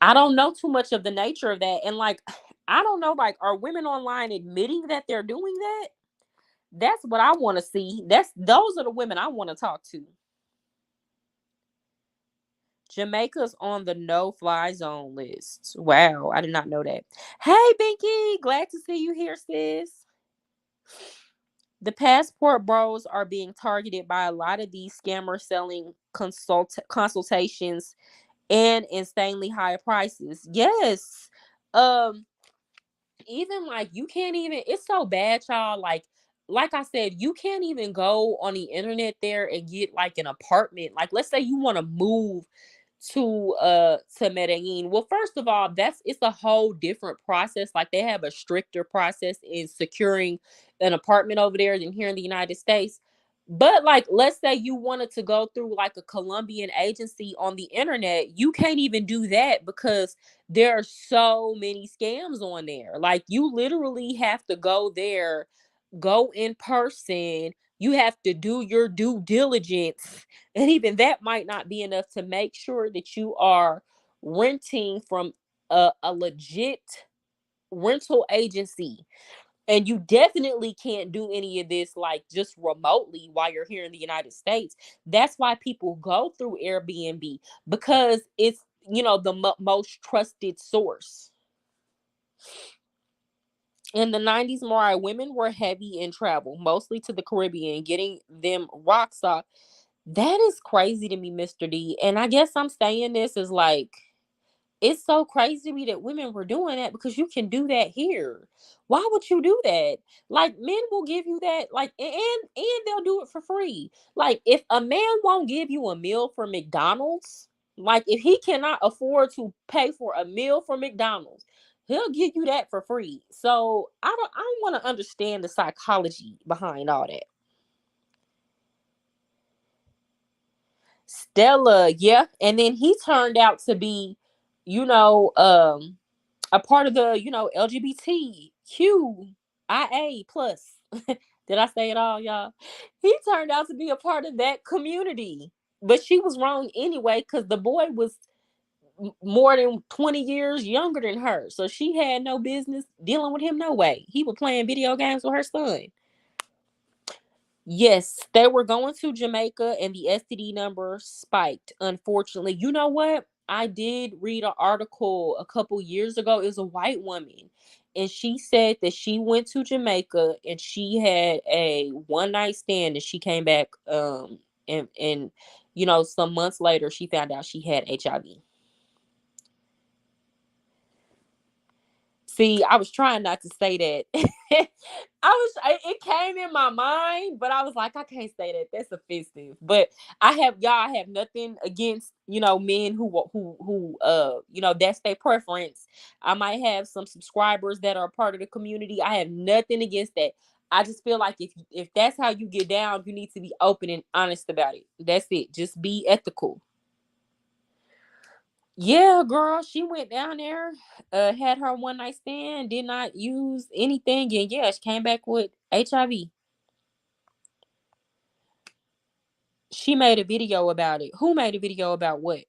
A: I don't know too much of the nature of that. And like, I don't know, like, are women online admitting that they're doing that? That's what I want to see. Those are the women I want to talk to. Jamaica's on the no-fly zone list. Wow, I did not know that. Hey, Binky, glad to see you here, sis. The passport bros are being targeted by a lot of these scammers selling consultations and insanely high prices. Yes. Um, even like, you can't even, it's so bad, y'all. Like I said, you can't even go on the internet there and get like an apartment. Like, let's say you want to move to Medellin. Well, first of all, it's a whole different process. Like, they have a stricter process in securing an apartment over there than here in the United States. But like, let's say you wanted to go through like a Colombian agency on the internet, you can't even do that because there are so many scams on there. Like, you literally have to go there, go in person. You have to do your due diligence. And even that might not be enough to make sure that you are renting from a legit rental agency. And you definitely can't do any of this like just remotely while you're here in the United States. That's why people go through Airbnb, because it's, the most trusted source. In the 90s, more women were heavy in travel, mostly to the Caribbean, getting them rock solid. That is crazy to me, Mr. D. And I guess I'm saying this is like, It's so crazy to me that women were doing that, because you can do that here. Why would you do that? Like, men will give you that, like, and they'll do it for free. Like, if a man won't give you a meal for McDonald's, like if he cannot afford to pay for a meal for McDonald's, he'll give you that for free. So I don't want to understand the psychology behind all that. Stella, yeah. And then he turned out to be, you know, a part of the, LGBTQIA plus. Did I say it all, y'all? He turned out to be a part of that community. But she was wrong anyway, because the boy was more than 20 years younger than her. So she had no business dealing with him no way. He was playing video games with her son. Yes, they were going to Jamaica and the STD number spiked. Unfortunately, you know what? I did read an article a couple years ago. It was a white woman, and she said that she went to Jamaica and she had a one night stand, and she came back and some months later she found out she had HIV. See, I was trying not to say that. It came in my mind, but I was like, I can't say that. That's offensive. But I have nothing against, men who that's their preference. I might have some subscribers that are part of the community. I have nothing against that. I just feel like if that's how you get down, you need to be open and honest about it. That's it. Just be ethical. Yeah, girl, she went down there, had her one night stand, did not use anything, and yeah, she came back with HIV. She made a video about it. Who made a video about what?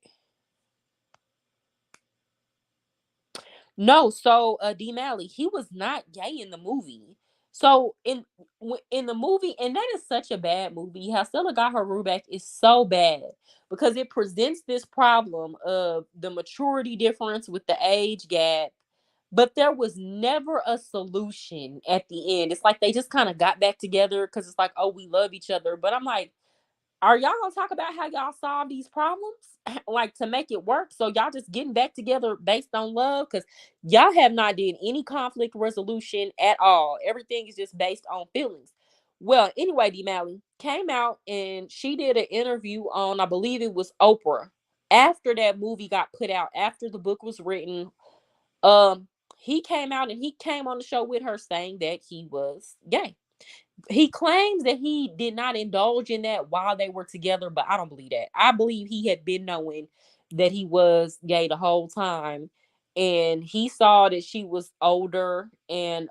A: No, so D Malley, he was not gay in the movie. So in the movie, and that is such a bad movie. How Stella got her rule back is so bad, because it presents this problem of the maturity difference with the age gap, but there was never a solution at the end. It's like they just kind of got back together because it's like, oh, we love each other. But I'm like, are y'all gonna talk about how y'all solve these problems, like to make it work? So y'all just getting back together based on love? Because y'all have not did any conflict resolution at all. Everything is just based on feelings. Well, anyway, D Malley came out and she did an interview on, I believe it was Oprah, after that movie got put out, after the book was written. um he came out and he came on the show with her saying that he was gay. He claims that he did not indulge in that while they were together, but I don't believe that. I believe he had been knowing that he was gay the whole time, and he saw that she was older and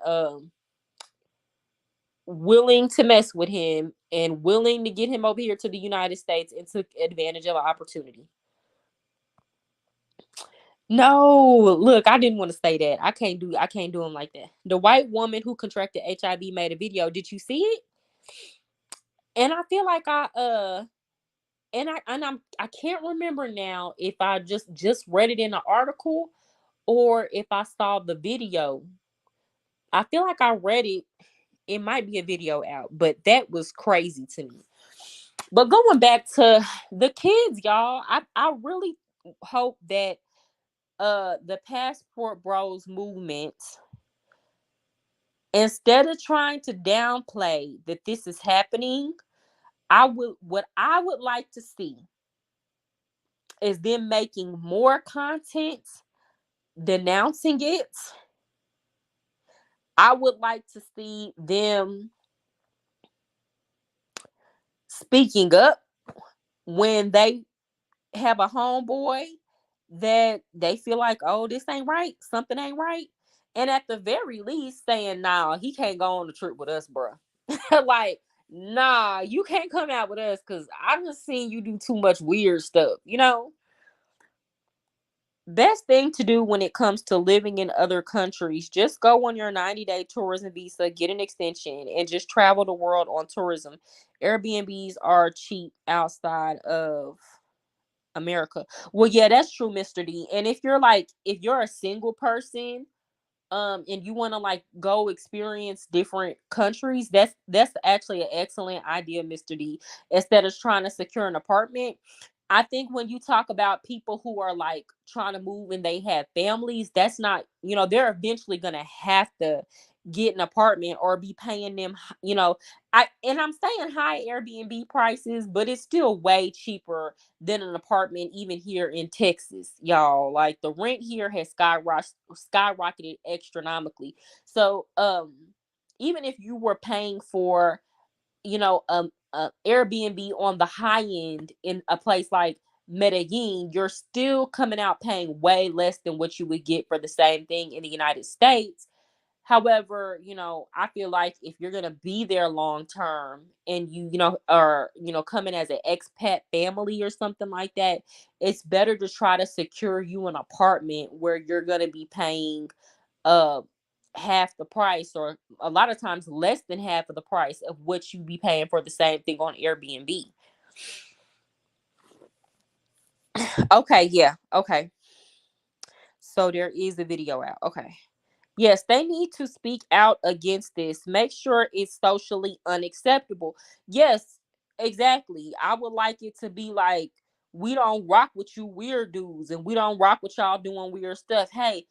A: willing to mess with him and willing to get him over here to the United States, and took advantage of an opportunity. No, look, I didn't want to say that. I can't do him like that. The white woman who contracted HIV made a video. Did you see it? And I feel like I can't remember now if I just read it in an article or if I saw the video. I feel like I read it. It might be a video out, but that was crazy to me. But going back to the kids, y'all, I really hope that the passport bros movement, instead of trying to downplay that this is happening, I would like to see is them making more content denouncing it. I would like to see them speaking up when they have a homeboy that they feel like, oh, this ain't right, something ain't right. And at the very least, saying, nah, he can't go on the trip with us, bro. Like, nah, you can't come out with us because I just seen you do too much weird stuff. Best thing to do when it comes to living in other countries, just go on your 90-day tourism visa, get an extension, and just travel the world on tourism. Airbnbs are cheap outside of America. Well, yeah, that's true, Mr. D. And if you're a single person, and you want to like go experience different countries, that's actually an excellent idea, Mr. D. Instead of trying to secure an apartment, I think when you talk about people who are like trying to move and they have families, that's not, they're eventually going to have to get an apartment or be paying them, I'm saying high Airbnb prices, but it's still way cheaper than an apartment even here in Texas, y'all. Like the rent here has skyrocketed astronomically. So, even if you were paying for Airbnb on the high end in a place like Medellin, you're still coming out paying way less than what you would get for the same thing in the United States. However, I feel like if you're gonna be there long term and are coming as an expat family or something like that, it's better to try to secure you an apartment where you're gonna be paying uh half the price, or a lot of times less than half of the price of what you be paying for the same thing on Airbnb. Okay, yeah, okay. So there is a video out. Okay. Yes, they need to speak out against this. Make sure it's socially unacceptable. Yes, exactly. I would like it to be like, we don't rock with you weird dudes and we don't rock with y'all doing weird stuff. Hey,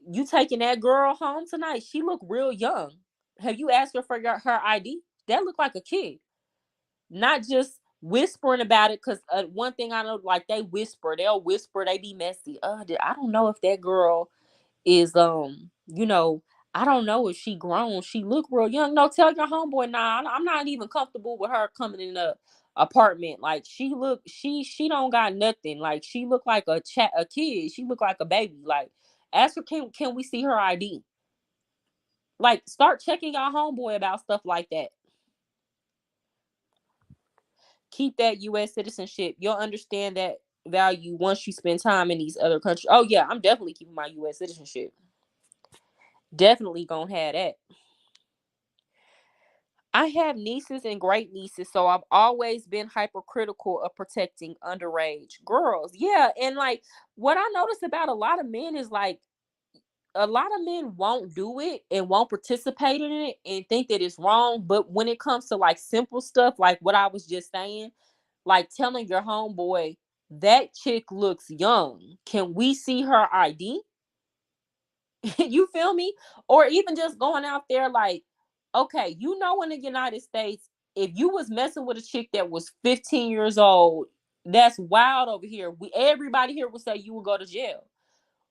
A: you taking that girl home tonight? She look real young. Have you asked her for her ID? That look like a kid. Not just whispering about it, because one thing I know, like they'll whisper, they be messy. I don't know if that girl is I don't know if she grown. She look real young. No, tell your homeboy, nah, I'm not even comfortable with her coming in the apartment. Like she don't got nothing. Like she look like a kid. She look like a baby. Like ask her, can we see her ID? Like start checking your homeboy about stuff like that. Keep that US citizenship. You'll understand that value once you spend time in these other countries. Oh yeah, I'm definitely keeping my US citizenship. Definitely gonna have that. I have nieces and great nieces, so I've always been hypercritical of protecting underage girls. Yeah, and like what I notice about a lot of men is like a lot of men won't do it and won't participate in it and think that it's wrong. But when it comes to like simple stuff, like what I was just saying, like telling your homeboy that chick looks young, can we see her ID? You feel me? Or even just going out there like, okay, in the United States, if you was messing with a chick that was 15 years old, that's wild over here. Everybody here would say you would go to jail.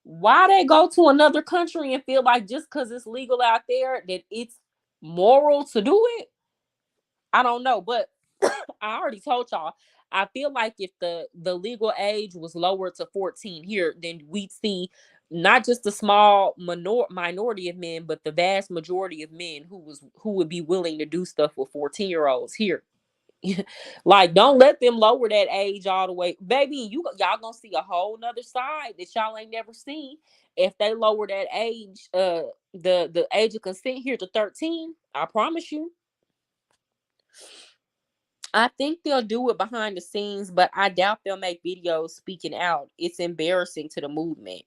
A: Why they go to another country and feel like just because it's legal out there that it's moral to do it? I don't know, but I already told y'all. I feel like if the legal age was lowered to 14 here, then we'd see not just a small minority of men, but the vast majority of men who would be willing to do stuff with 14-year-olds here. Like, don't let them lower that age all the way, baby. Y'all gonna see a whole nother side that y'all ain't never seen if they lower that age, the age of consent here to 13. I promise you. I think they'll do it behind the scenes, but I doubt they'll make videos speaking out. It's embarrassing to the movement.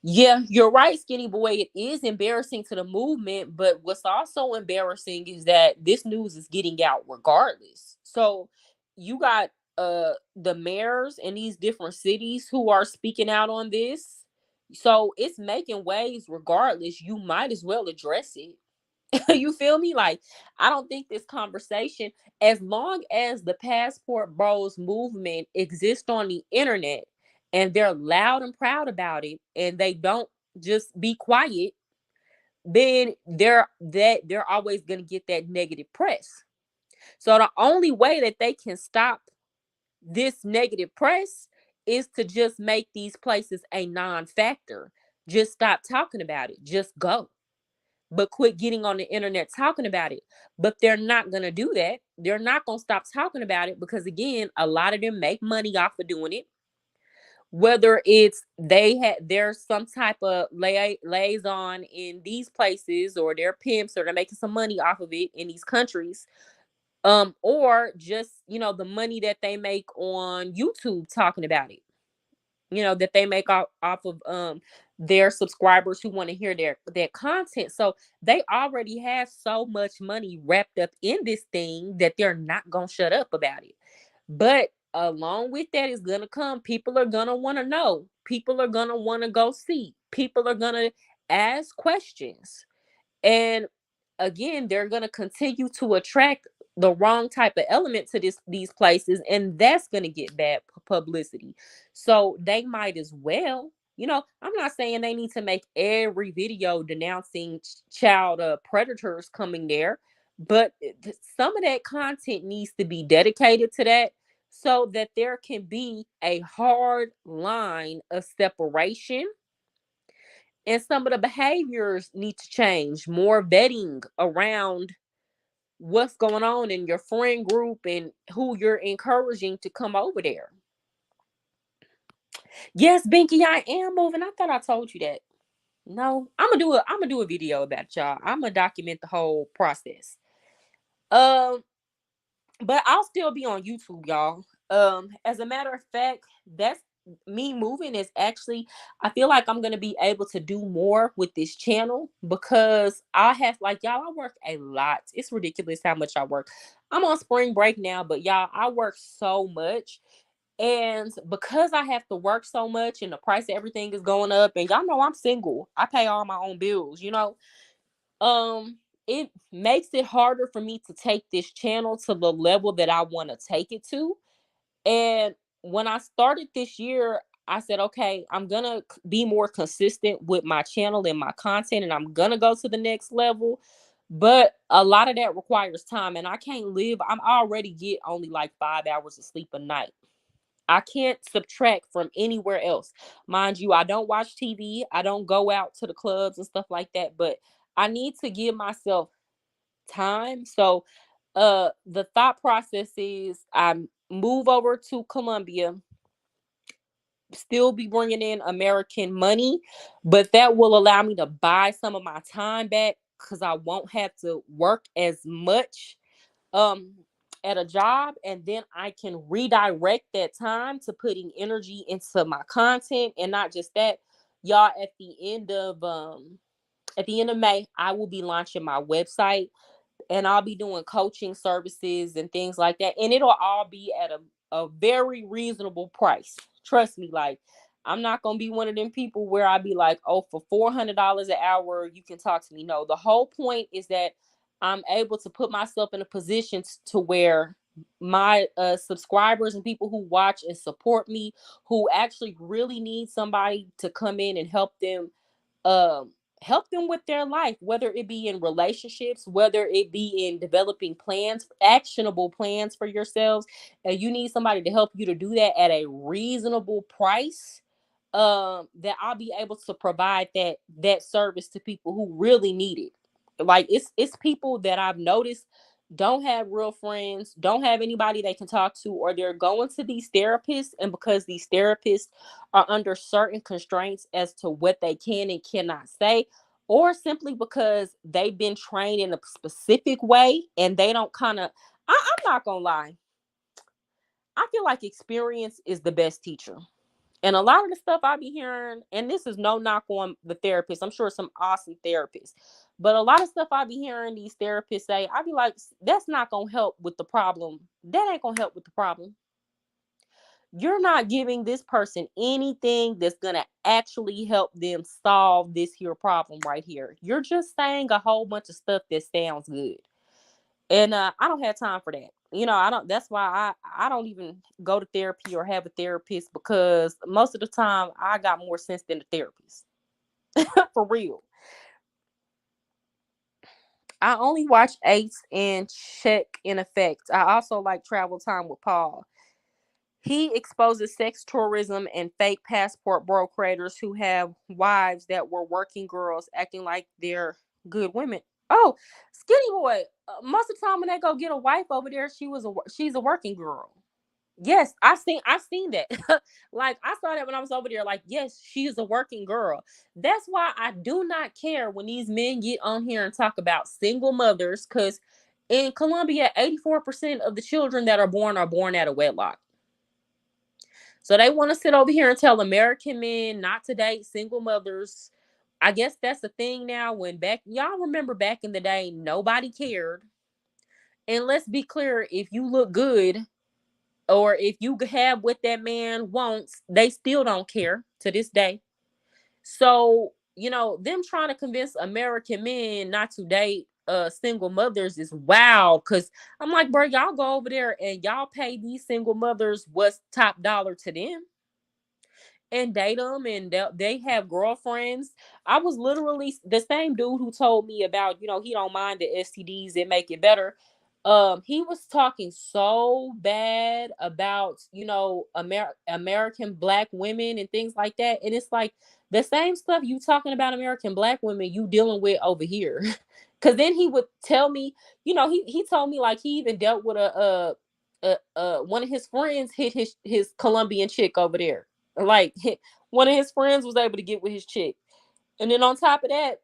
A: Yeah, you're right, Skinny Boy. It is embarrassing to the movement, but what's also embarrassing is that this news is getting out regardless. So you got the mayors in these different cities who are speaking out on this. So it's making waves regardless. You might as well address it. You feel me? Like, I don't think this conversation, as long as the passport bros movement exists on the internet and they're loud and proud about it and they don't just be quiet, then they're always going to get that negative press. So the only way that they can stop this negative press is to just make these places a non-factor. Just stop talking about it. Just go, but quit getting on the internet talking about it. But they're not going to do that. They're not going to stop talking about it because, again, a lot of them make money off of doing it. Whether it's there's some type of liaison in these places, or they're pimps, or they're making some money off of it in these countries, or just the money that they make on YouTube talking about it, that they make off of their subscribers who want to hear their content. So they already have so much money wrapped up in this thing that they're not gonna shut up about it. But along with that is gonna come. People are gonna want to know. People are gonna want to go see. People are gonna ask questions. And again, they're going to continue to attract the wrong type of element to these places, and that's going to get bad publicity. So they might as well, I'm not saying they need to make every video denouncing child predators coming there, but some of that content needs to be dedicated to that, so that there can be a hard line of separation, and some of the behaviors need to change. More vetting around what's going on in your friend group and who you're encouraging to come over there. Yes, Binky, I am moving. I thought I told you that. No, I'm gonna do a video about it, y'all. I'm gonna document the whole process. Um, but I'll still be on YouTube, y'all. As a matter of fact, that's me moving is actually, I feel like I'm gonna be able to do more with this channel, because I have, like, y'all, I work a lot. It's ridiculous how much I work. I'm on spring break now, but y'all, I work so much. And because I have to work so much and the price of everything is going up, and y'all know I'm single, I pay all my own bills. um it makes it harder for me to take this channel to the level that I want to take it to. And when I started this year, I said, okay, I'm gonna be more consistent with my channel and my content, and I'm gonna go to the next level. But a lot of that requires time, and I can't live. I'm already get only like 5 hours of sleep a night. I can't subtract from anywhere else. Mind you, I don't watch TV. I don't go out to the clubs and stuff like that, but I need to give myself time. So the thought process is I move over to Colombia, still be bringing in American money, but that will allow me to buy some of my time back, cuz I won't have to work as much um at a job, and then I can redirect that time to putting energy into my content. And not just that, y'all, at the end of May, I will be launching my website, and I'll be doing coaching services and things like that. And it'll all be at a very reasonable price. Trust me, like, I'm not gonna be one of them people where I be like, oh, for $400 an hour, you can talk to me. No, the whole point is that I'm able to put myself in a position to where my subscribers and people who watch and support me, who actually really need somebody to come in and um help them with their life, whether it be in relationships, whether it be in developing plans, actionable plans for yourselves, and you need somebody to help you to do that at a reasonable price. That I'll be able to provide that service to people who really need it. Like, it's people that I've noticed don't have real friends, don't have anybody they can talk to, or they're going to these therapists, and because these therapists are under certain constraints as to what they can and cannot say, or simply because they've been trained in a specific way and they don't kind of, I'm not gonna lie, I feel like experience is the best teacher. And a lot of the stuff I be hearing, and this is no knock on the therapist, I'm sure some awesome therapists, but a lot of stuff I be hearing these therapists say, I be like, that's not gonna help with the problem. That ain't gonna help with the problem. You're not giving this person anything that's going to actually help them solve this here problem right here. You're just saying a whole bunch of stuff that sounds good. And I don't have time for that. I don't, that's why I don't even go to therapy or have a therapist, because most of the time I got more sense than the therapist. For real. I only watch Ace and Check in Effect. I also like Travel Time with Paul. He exposes sex tourism and fake passport bro creators who have wives that were working girls acting like they're good women. Oh, Skinny Boy. Most of the time when they go get a wife over there, she's a working girl. Yes, I seen that. Like, I saw that when I was over there. Like, yes, she is a working girl. That's why I do not care when these men get on here and talk about single mothers, because in Colombia, 84% of the children that are born out of wedlock. So they want to sit over here and tell American men not to date single mothers. I guess that's the thing now. When back, y'all remember back in the day, nobody cared. And let's be clear, if you look good, or if you have what that man wants, they still don't care to this day. So, them trying to convince American men not to date single mothers is wild. Cause I'm like, bro, y'all go over there and y'all pay these single mothers what's top dollar to them and date them, and they have girlfriends. I was literally the same dude who told me about, he don't mind the STDs that make it better. He was talking so bad about, American black women and things like that. And it's like the same stuff you talking about American black women you dealing with over here. Cause then he would tell me, he told me like he even dealt with one of his friends hit his Colombian chick over there. Like one of his friends was able to get with his chick. And then on top of that,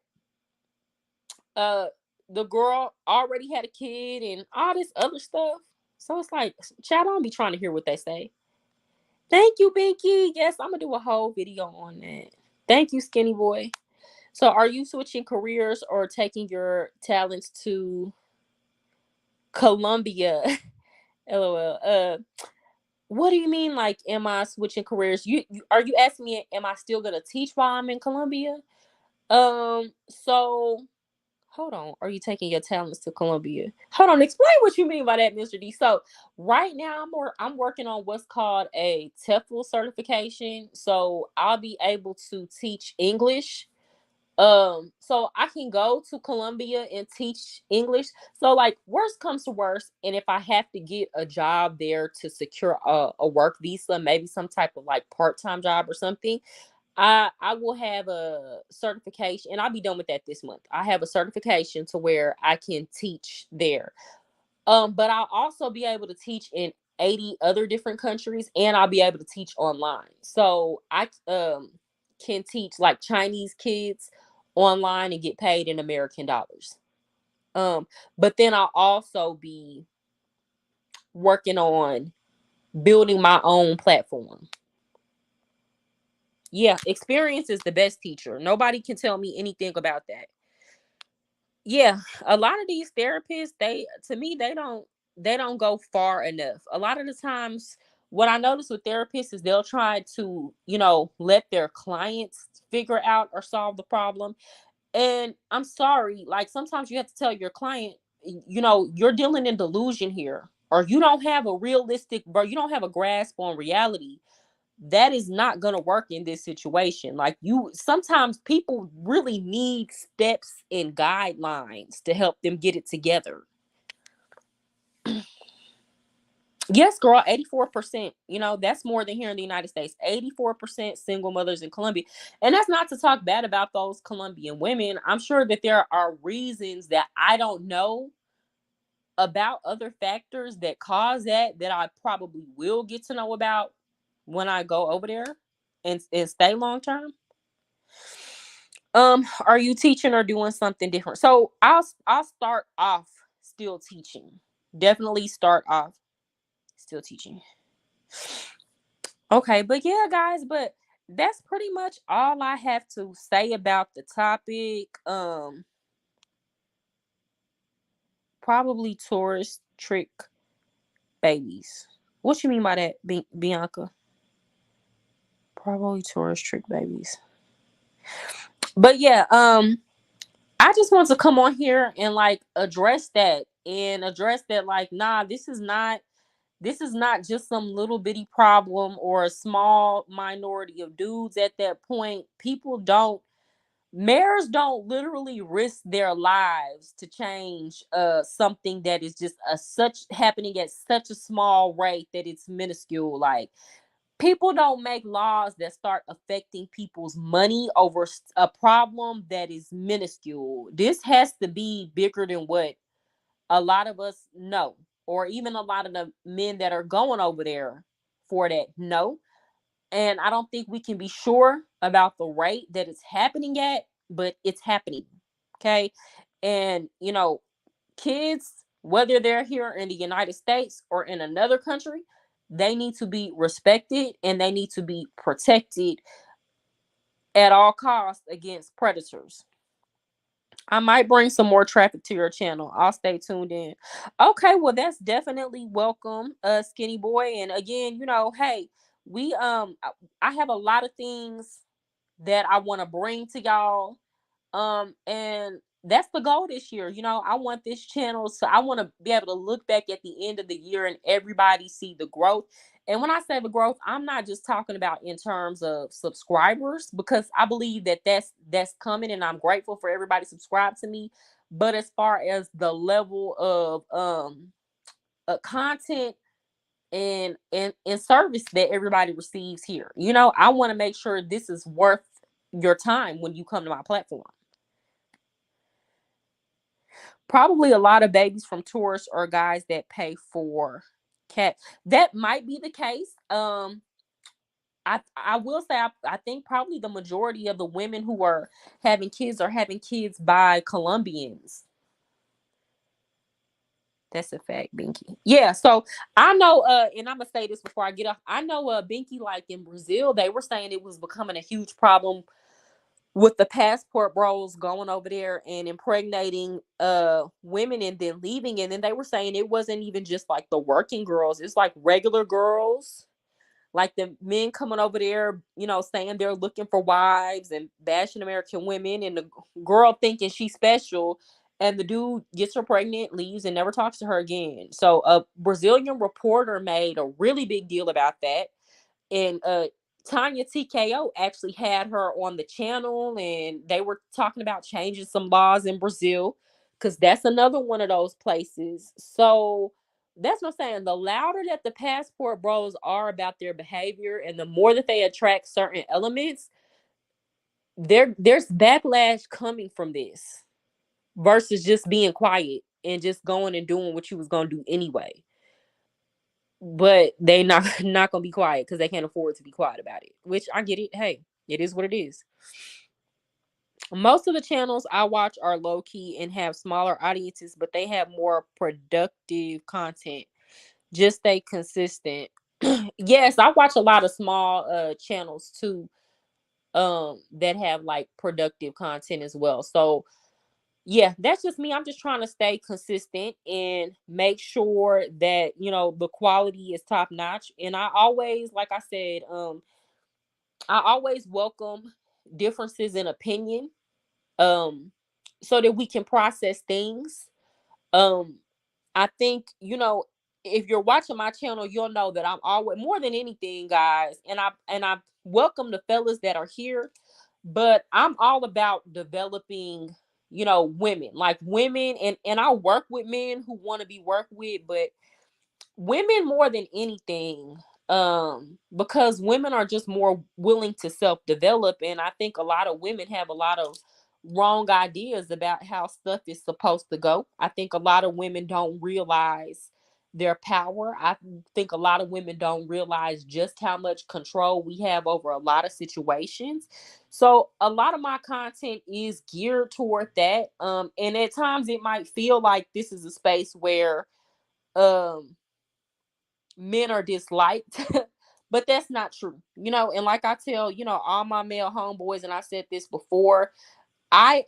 A: uh the girl already had a kid and all this other stuff. So it's like, child, I don't be trying to hear what they say. Thank you, Binky. Yes, I'm gonna do a whole video on that. Thank you, Skinny Boy. So are you switching careers or taking your talents to Colombia? LOL. What do you mean? Like, am I switching careers? You are you asking me? Am I still gonna teach while I'm in Colombia? So hold on. Are you taking your talents to Colombia? Hold on. Explain what you mean by that, Mr. D. So right now, I'm working on what's called a TEFL certification. So I'll be able to teach English. So I can go to Colombia and teach English. So like worst comes to worst, and if I have to get a job there to secure a work visa, maybe some type of like part-time job or something, I will have a certification, and I'll be done with that this month. I have a certification to where I can teach there. But I'll also be able to teach in 80 other different countries, and I'll be able to teach online. So I can teach like Chinese kids online and get paid in American dollars. But then I'll also be working on building my own platform. Yeah, experience is the best teacher. Nobody can tell me anything about that. Yeah, a lot of these therapists, they to me they don't go far enough. A lot of the times what I notice with therapists is they'll try to, let their clients figure out or solve the problem. And I'm sorry, like sometimes you have to tell your client, you're dealing in delusion here, or you don't have a realistic, bro, you don't have a grasp on reality. That is not going to work in this situation. Like sometimes people really need steps and guidelines to help them get it together. Yes, girl, 84%. That's more than here in the United States. 84% single mothers in Colombia. And that's not to talk bad about those Colombian women. I'm sure that there are reasons that I don't know about, other factors that cause that I probably will get to know about when I go over there and stay long term. Are you teaching or doing something different? So I'll start off still teaching. Definitely start off still teaching. Okay, but yeah, guys, but that's pretty much all I have to say about the topic. Probably tourist trick babies. What you mean by that, Bianca? Probably tourist trick babies. But yeah, I just want to come on here and like address that, like, nah, this is not just some little bitty problem or a small minority of dudes at that point. Mayors don't literally risk their lives to change something that is just such happening at such a small rate that it's minuscule. Like, people don't make laws that start affecting people's money over a problem that is minuscule. This has to be bigger than what a lot of us know, or even a lot of the men that are going over there for that know. And I don't think we can be sure about the rate that it's happening at, but it's happening. Okay. And, kids, whether they're here in the United States or in another country, they need to be respected and they need to be protected at all costs against predators. I might bring some more traffic to your channel. I'll stay tuned in. Okay, well that's definitely welcome, Skinny Boy. And again, hey, we I have a lot of things that I want to bring to y'all. And that's the goal this year. I want this channel, so I want to be able to look back at the end of the year and everybody see the growth. And when I say the growth, I'm not just talking about in terms of subscribers, because I believe that that's coming, and I'm grateful for everybody subscribe to me. But as far as the level of content and service that everybody receives here, I want to make sure this is worth your time when you come to my platform. Probably a lot of babies from tourists or guys that pay for cat. That might be the case. I will say I think probably the majority of the women who are having kids by Colombians. That's a fact, Binky. Yeah, so I know, and I'm gonna say this before I get off. I know, Binky, like in Brazil, they were saying it was becoming a huge problem with the passport bros going over there and impregnating women and then leaving. And then they were saying it wasn't even just like the working girls, it's like regular girls, like the men coming over there, saying they're looking for wives and bashing American women, and the girl thinking she's special, and the dude gets her pregnant, leaves, and never talks to her again. So a Brazilian reporter made a really big deal about that. And Tanya TKO actually had her on the channel, and they were talking about changing some laws in Brazil, because that's another one of those places. So that's what I'm saying. The louder that the passport bros are about their behavior, and the more that they attract certain elements, there's backlash coming from this, versus just being quiet and just going and doing what you was gonna do anyway. But they not not gonna be quiet because they can't afford to be quiet about it, which I get it. Hey, it is what it is. Most of the channels I watch are low key and have smaller audiences, but they have more productive content. Just stay consistent. Yes, I watch a lot of small channels too, that have like productive content as well. So yeah, that's just me. I'm just trying to stay consistent and make sure that the quality is top notch. And I always, like I said, I always welcome differences in opinion, um so that we can process things. um I think, if you're watching my channel, you'll know that I'm always, more than anything, guys, and I welcome the fellas that are here, but I'm all about developing, women, like women, and I work with men who want to be worked with, but women more than anything, because women are just more willing to self-develop, and I think a lot of women have a lot of wrong ideas about how stuff is supposed to go. I think a lot of women don't realize their power. I think a lot of women don't realize just how much control we have over a lot of situations. So a lot of my content is geared toward that, and at times it might feel like this is a space where um men are disliked, but that's not true. And like I tell, all my male homeboys, and I said this before, I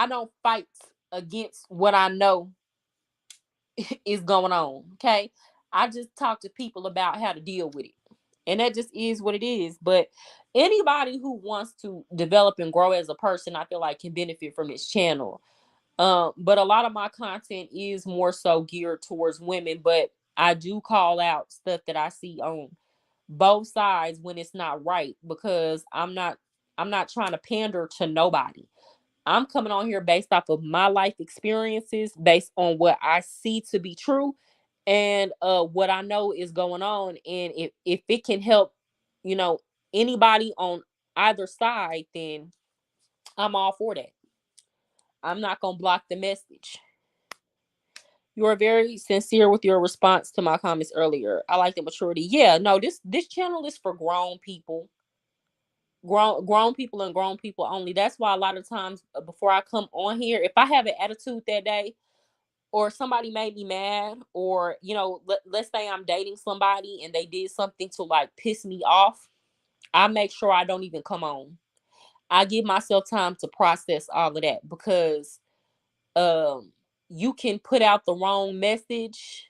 A: don't fight against what I know is going on. Okay, I just talk to people about how to deal with it, and that just is what it is. But anybody who wants to develop and grow as a person, I feel like can benefit from this channel. But a lot of my content is more so geared towards women, but I do call out stuff that I see on both sides when it's not right, because I'm not trying to pander to nobody. I'm coming on here based off of my life experiences, based on what I see to be true, and what I know is going on. And if it can help, you know, anybody on either side, then I'm all for that. I'm not gonna block the message. You are very sincere with your response to my comments earlier. I like the maturity. Yeah, no, this channel is for grown people. Grown people and grown people only. That's why a lot of times, before I come on here, if I have an attitude that day, or somebody made me mad, or let's say I'm dating somebody and they did something to like piss me off, I make sure I don't even come on. I give myself time to process all of that, because you can put out the wrong message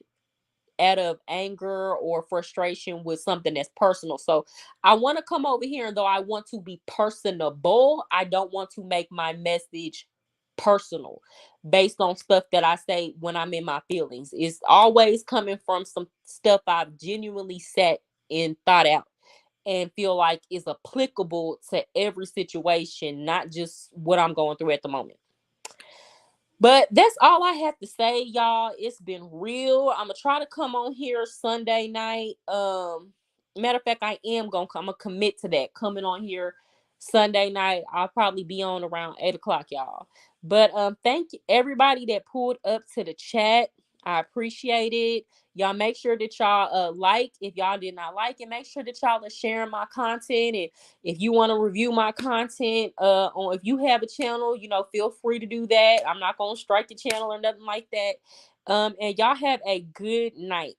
A: out of anger or frustration with something that's personal. So I want to come over here, and though I want to be personable, I don't want to make my message personal based on stuff that I say when I'm in my feelings. It's always coming from some stuff I've genuinely sat and thought out and feel like is applicable to every situation, not just what I'm going through at the moment. But that's all I have to say, y'all. It's been real. I'm gonna try to come on here Sunday night. Matter of fact, I am gonna come. I'm gonna commit to that. Coming on here Sunday night. I'll probably be on around 8 o'clock, y'all. But thank you everybody that pulled up to the chat. I appreciate it. Y'all make sure that y'all like if y'all did not like it. Make sure that y'all are sharing my content, and if you want to review my content, on if you have a channel, feel free to do that. I'm not gonna strike the channel or nothing like that. And y'all have a good night.